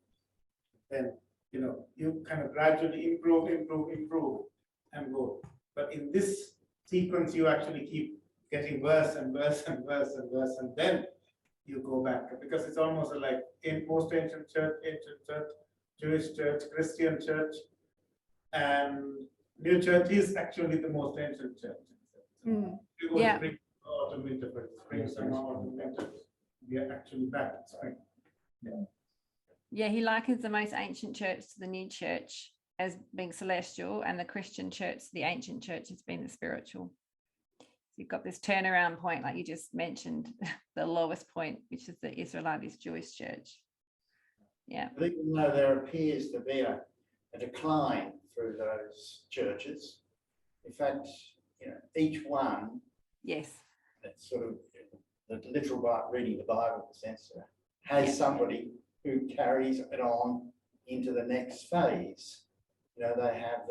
Then, you know, you kind of gradually improve, and go. But in this sequence, you actually keep getting worse and worse and worse and worse, and then you go back, because it's almost like in most ancient church, Jewish church, Christian church, and new church is actually the most ancient church. Mm. You go Yeah. spring, autumn, winter, spring, summer, autumn, winter. We are actually back in spring. Yeah, he likens the most ancient church to the new church as being celestial, and the Christian church, the ancient church, has been the spiritual. So you've got this turnaround point, like you just mentioned, the lowest point, which is the Israelite Jewish church. Yeah. Even though there appears to be a decline through those churches, in fact, you know, each one, Yes. that's sort of the literal reading the Bible, in the sense, has somebody who carries it on into the next phase. You know, they have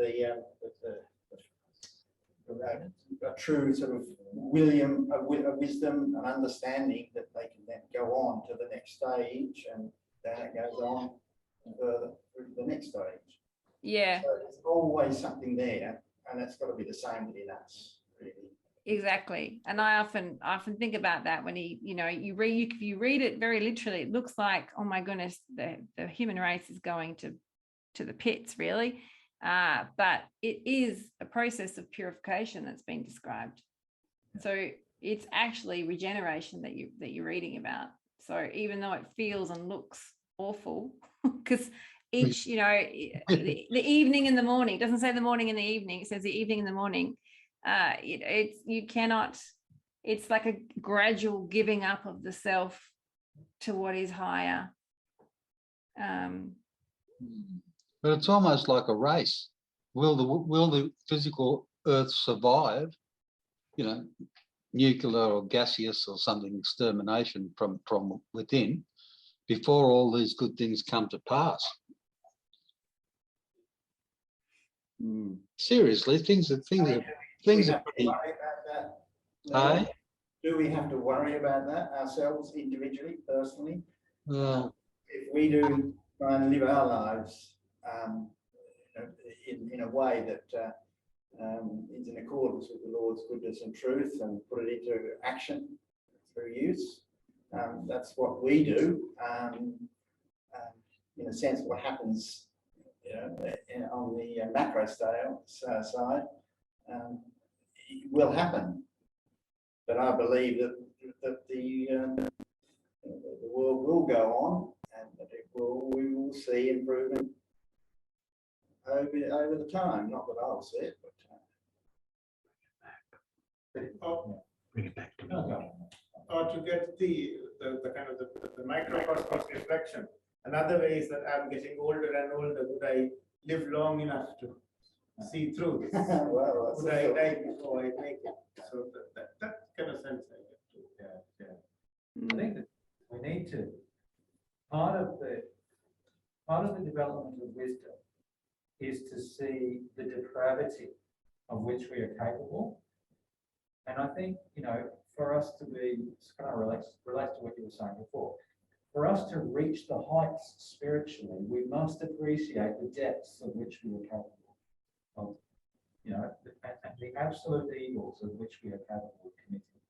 a true sort of wisdom and understanding that they can then go on to the next stage, and then it goes on further through to the next stage. Yeah. So there's always something there, and that's got to be the same within us, really. Exactly. And I often think about that when if you read it very literally, it looks like, oh my goodness, the human race is going to the pits, really. But it is a process of purification that's been described. So it's actually regeneration that you're reading about. So even though it feels and looks awful, because each, the evening and the morning, it doesn't say the morning and the evening, it says the evening and the morning. It's like a gradual giving up of the self to what is higher. But it's almost like a race. Will the physical earth survive? You know, nuclear or gaseous or something extermination from within before all these good things come to pass. Seriously, things are Do we have to pretty. worry about that? Hey? Do we have to worry about that ourselves individually, personally? If we do try and live our lives in a way that is in accordance with the Lord's goodness and truth, and put it into action through use, that's what we do. In a sense, what happens, on the macro scale side, it will happen. But I believe that the world will go on, and that we will see improvement over the time. Not that I'll see it, but Bring it back to me. Or to get the kind of the microcosmos reflection. Another way is that I'm getting older and older. Would I live long enough to see through this? well, Would I die before I make it? So that kind of sense I get too. I think that we need to, part of the development of wisdom is to see the depravity of which we are capable. And I think, for us to be, it's kind of relates to what you were saying before. For us to reach the heights spiritually, we must appreciate the depths of which we are capable of, and the absolute evils of which we are capable of committing.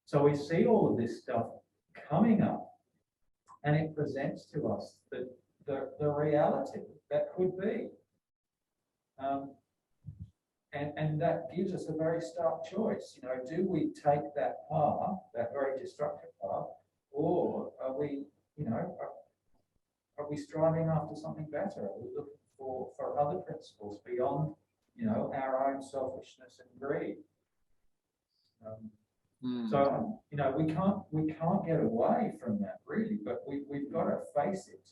So we see all of this stuff coming up, and it presents to us the reality that could be. And that gives us a very stark choice. Do we take that path, that very destructive path, or are we, are we striving after something better? Are we looking for other principles beyond, our own selfishness and greed? So, we can't get away from that really, but we've got to face it.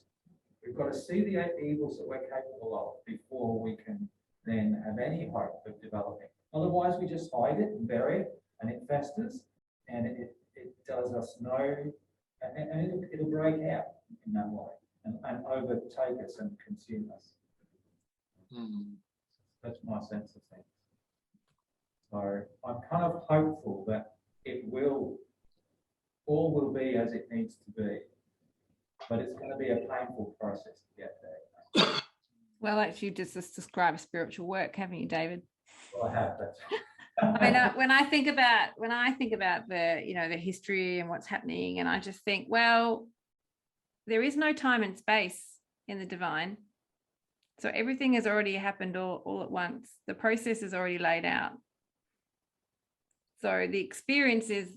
We've got to see the evils that we're capable of before we can then have any hope of developing. Otherwise, we just hide it and bury it, and it festers, and it does us no, and it'll break out in that way and overtake us and consume us. That's my sense of things. So I'm kind of hopeful that all will be as it needs to be, but it's going to be a painful process to get there. Well, actually, just describe spiritual work, haven't you, David? Well, I have. That's. I mean, when I think about the the history and what's happening, and I just think, well, there is no time and space in the divine, so everything has already happened all at once. The process is already laid out. So the experience is,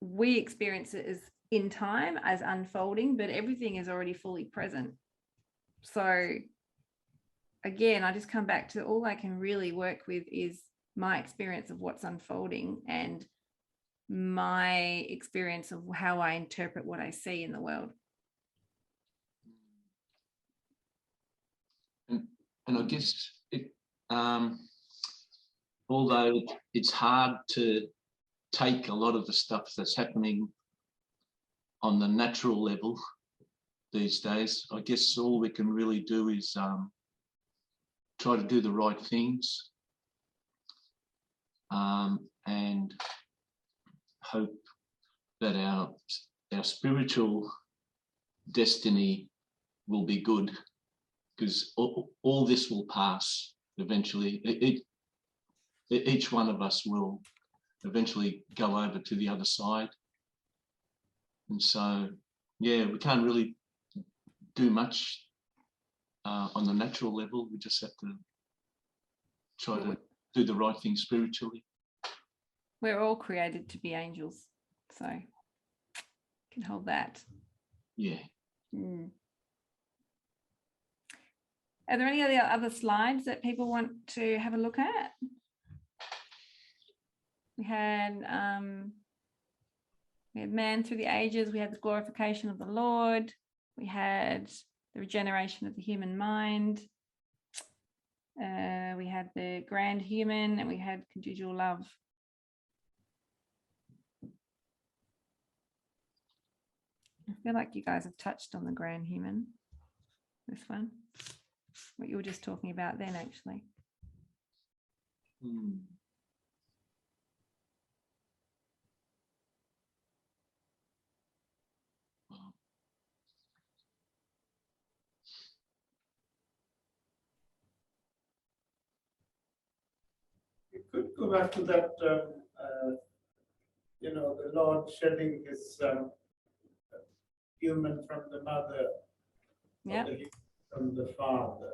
we experience it as in time, as unfolding, but everything is already fully present. So again, I just come back to all I can really work with is my experience of what's unfolding and my experience of how I interpret what I see in the world. And I guess although it's hard to take a lot of the stuff that's happening on the natural level these days, I guess all we can really do is try to do the right things and hope that our spiritual destiny will be good, because all this will pass eventually. Each one of us will eventually go over to the other side. And so, yeah, we can't really do much on the natural level. We just have to try to do the right thing spiritually. We're all created to be angels, so can hold that. Yeah. Are there any other slides that people want to have a look at? We had man through the ages. We had the glorification of the Lord. We had the regeneration of the human mind. We had the grand human, and we had conjugal love. I feel like you guys have touched on the grand human, this one, what you were just talking about then, actually. Hmm. You could go back to that, the Lord shedding his human from the mother, Yeah. from the father.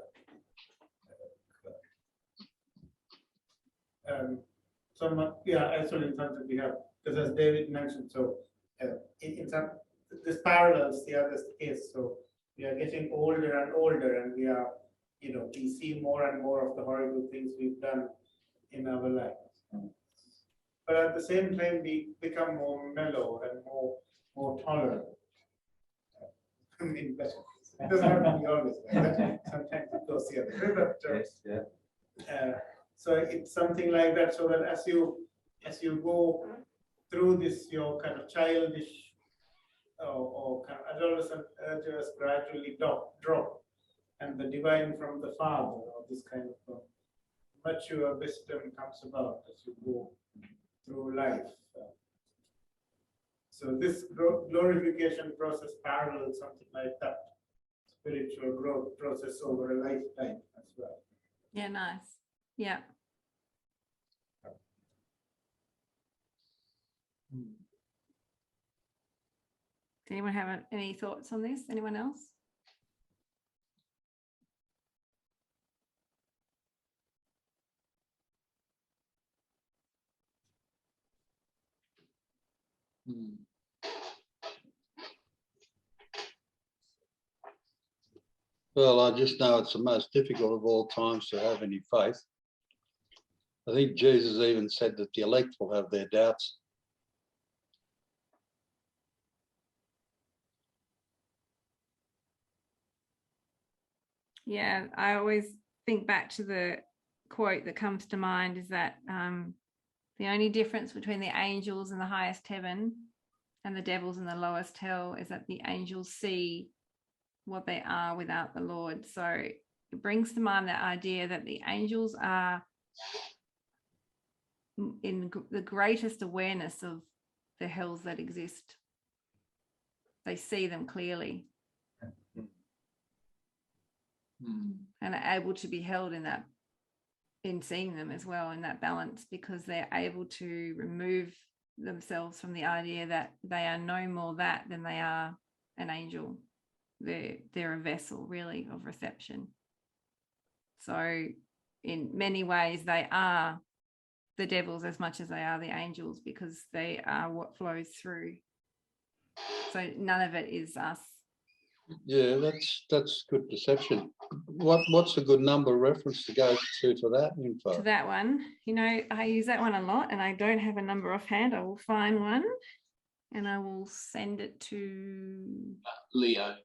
Actually, in terms of we have, because as David mentioned, so in some this parallels the other case. So we are getting older and older, and we are, we see more and more of the horrible things we've done in our lives. But at the same time, we become more mellow and more tolerant. I mean, but it doesn't have to be always like that. Sometimes it goes the other way. But, so it's something like that. So that as you go through this, your kind of childish or kind of adolescent urges gradually drop, and the divine from the Father, or this kind of mature wisdom comes about as you go through life. So this glorification process parallels something like that spiritual growth process over a lifetime as well. Yeah, nice. Yeah. Does anyone have any thoughts on this? Anyone else? Hmm. Well, I just know it's the most difficult of all times to have any faith. I think Jesus even said that the elect will have their doubts. Yeah, I always think back to the quote that comes to mind is that the only difference between the angels in the highest heaven and the devils in the lowest hell is that the angels see what they are without the Lord. So it brings to mind that idea that the angels are in the greatest awareness of the hells that exist. They see them clearly. And are able to be held in that, in seeing them as well, in that balance, because they're able to remove themselves from the idea that they are no more that than they are an angel. They're a vessel really of reception. So in many ways they are the devils as much as they are the angels, because they are what flows through. So none of it is us. Yeah, that's good perception. What's a good number reference to go to for that info? To that one, I use that one a lot, and I don't have a number offhand. I will find one and I will send it to Leo.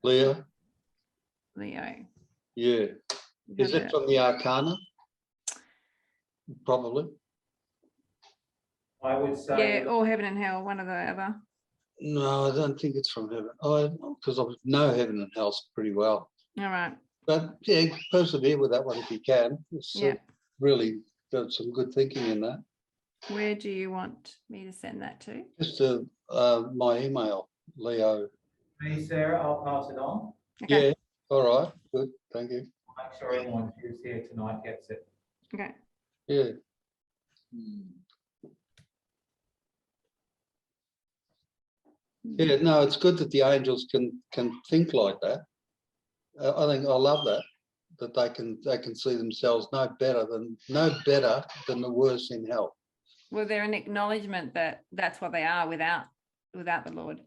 Leo? Leo. Yeah. Is it from the Arcana? Probably. I would say. Yeah, or Heaven and Hell, one or the other. No, I don't think it's from heaven. Because I know heaven and hell pretty well. All right. But yeah, persevere with that one if you can. It's really got some good thinking in that. Where do you want me to send that to? Just to my email, Leo. Me, Sarah, I'll pass it on. Okay. Yeah, all right, good, thank you. Make sure anyone who's here tonight gets it. Okay. Yeah. Yeah, no, it's good that the angels can think like that. I think I love that they can see themselves no better than the worst in hell. Well, they're an acknowledgement that that's what they are without the Lord.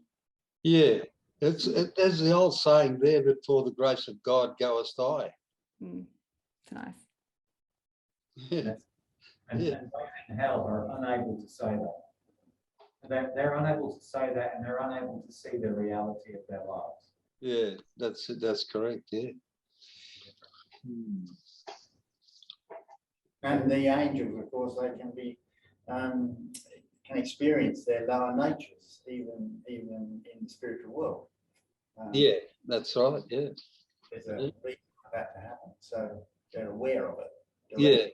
Yeah, there's the old saying there, but for the grace of God goest I. It's nice. Yeah. And those in hell are unable to say that. They're unable to say that, and they're unable to see the reality of their lives. Yeah, that's correct. Yeah. And the angels, of course, they can be can experience their lower natures even in the spiritual world. Yeah, that's right. Yeah. There's a reason for that to happen, so they're aware of it. Yeah.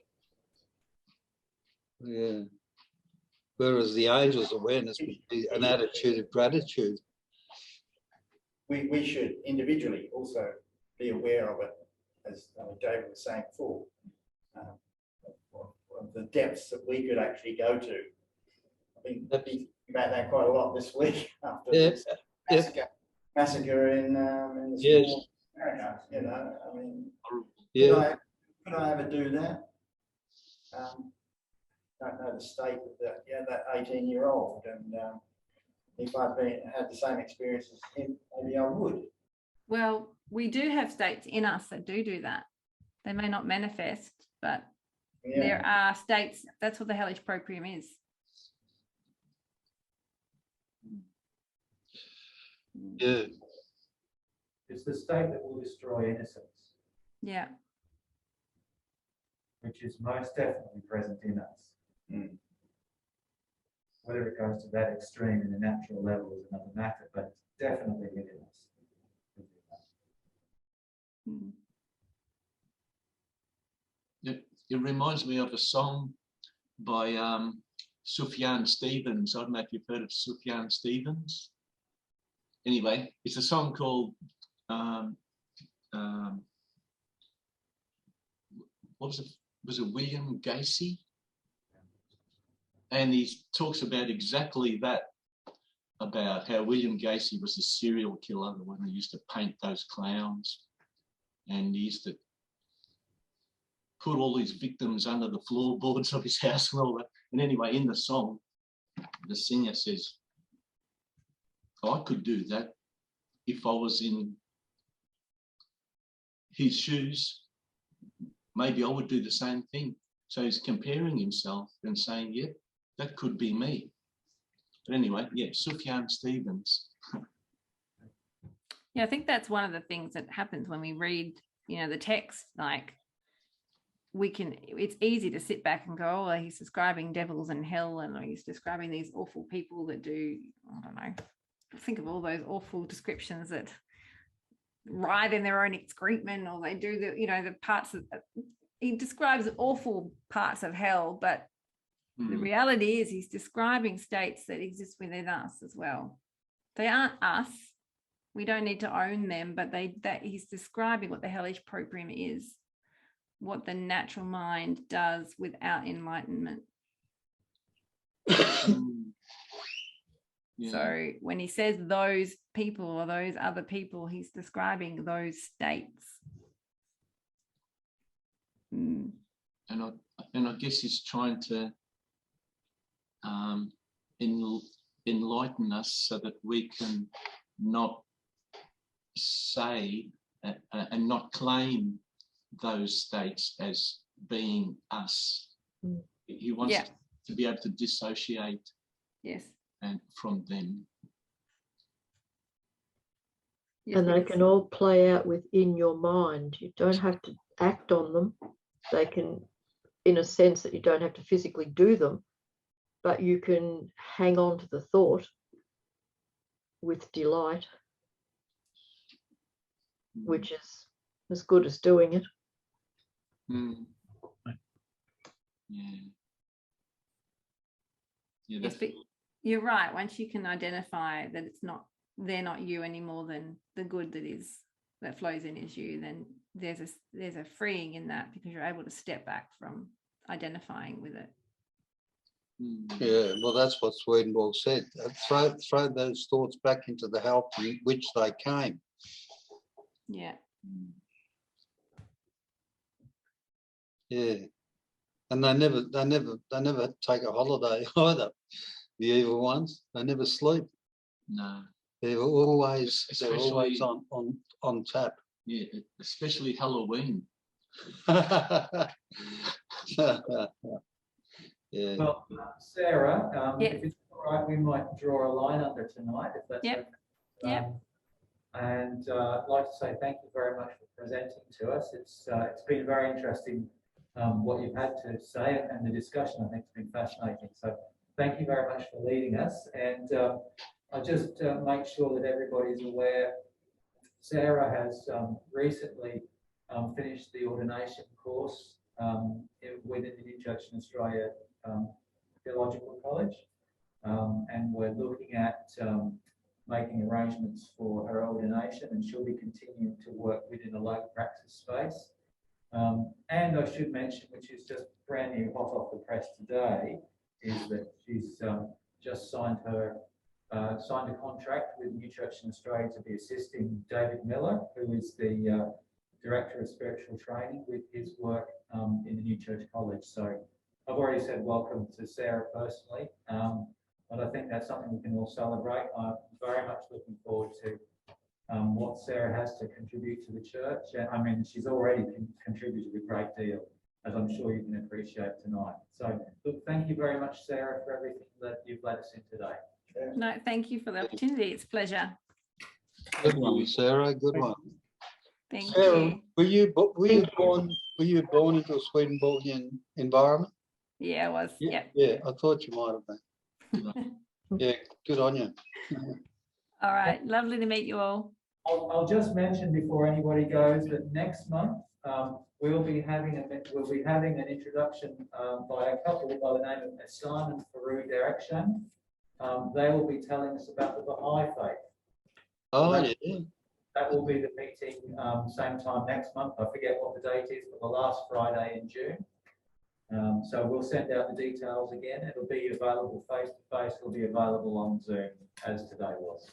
Yeah. Whereas the angel's awareness would be an attitude of gratitude. We should individually also be aware of it, as David was saying before, of the depths that we could actually go to. I've been thinking about that quite a lot this week after this massacre in the small America. You know, I mean, could I ever do that? Don't know the state of that 18-year-old, and if I'd had the same experience as him, maybe I would. Well, we do have states in us that do that. They may not manifest, but there are states. That's what the hellish proprium is. Yeah. It's the state that will destroy innocence. Yeah. Which is most definitely present in us. Mm. Whether it goes to that extreme in the natural level is another matter, but it's definitely within us. Mm. It reminds me of a song by Sufjan Stevens. I don't know if you've heard of Sufjan Stevens. Anyway, it's a song called what was it? Was it William Gacy? And he talks about exactly that, about how William Gacy was a serial killer when he used to paint those clowns, and he used to put all his victims under the floorboards of his house and all that. And anyway, in the song, the singer says, I could do that if I was in his shoes. Maybe I would do the same thing. So he's comparing himself and saying, yeah, that could be me. But anyway, yeah, Sufjan Stevens. Yeah, I think that's one of the things that happens when we read, the text. Like, it's easy to sit back and go, oh, he's describing devils and hell, and he's describing these awful people that do, I don't know, think of all those awful descriptions that writhe in their own excrement, or they do the parts of, he describes awful parts of hell, but the reality is he's describing states that exist within us as well. They aren't us. We don't need to own them, but that he's describing what the hellish proprium is, what the natural mind does without enlightenment. Yeah. So when he says those people or those other people, he's describing those states. And I guess he's trying to enlighten us so that we can not say and not claim those states as being us. He wants us to be able to dissociate and from them. And they can all play out within your mind. You don't have to act on them. They can, in a sense that you don't have to physically do them, but you can hang on to the thought with delight, which is as good as doing it. Yeah, yes, but you're right. Once you can identify that they're not you any more than the good that flows in is you, then there's a freeing in that, because you're able to step back from identifying with it. Yeah, well, that's what Swedenborg said. Throw those thoughts back into the hell from which they came. Yeah. Yeah, and they never take a holiday either. The evil ones, they never sleep. No, They're always on tap. Yeah, especially Halloween. Yeah. Well, Sarah, if it's all right, we might draw a line under tonight, if that's okay. And I'd like to say thank you very much for presenting to us. It's been very interesting what you've had to say, and the discussion I think has been fascinating. So thank you very much for leading us. And I'll just make sure that everybody's aware. Sarah has recently finished the ordination course within the New Church in Australia Theological College, and we're looking at making arrangements for her ordination, and she'll be continuing to work within a local practice space. And I should mention, which is just brand new, hot off the press today, is that she's just signed a contract with New Church in Australia to be assisting David Miller, who is the Director of Spiritual Training, with his work in the New Church College. So I've already said welcome to Sarah personally, but I think that's something we can all celebrate. I'm very much looking forward to what Sarah has to contribute to the church. I mean, she's already contributed a great deal, as I'm sure you can appreciate tonight. So look, thank you very much, Sarah, for everything that you've led us in today. No, thank you for the opportunity. It's a pleasure. Good one, Sarah. Good one. Thank Sarah, you. were you born into a Swedenborgian environment? Yeah, I was. Yeah. Yeah, I thought you might have been. Yeah, good on you. All right. Lovely to meet you all. I'll just mention before anybody goes that next month we'll be having an introduction by a couple by the name of Hassan and Farouk Direction. They will be telling us about the Baha'i faith. Oh, So yeah. that will be the meeting same time next month. I forget what the date is, but the last Friday in June. So we'll send out the details again. It'll be available face to face. It'll be available on Zoom as today was.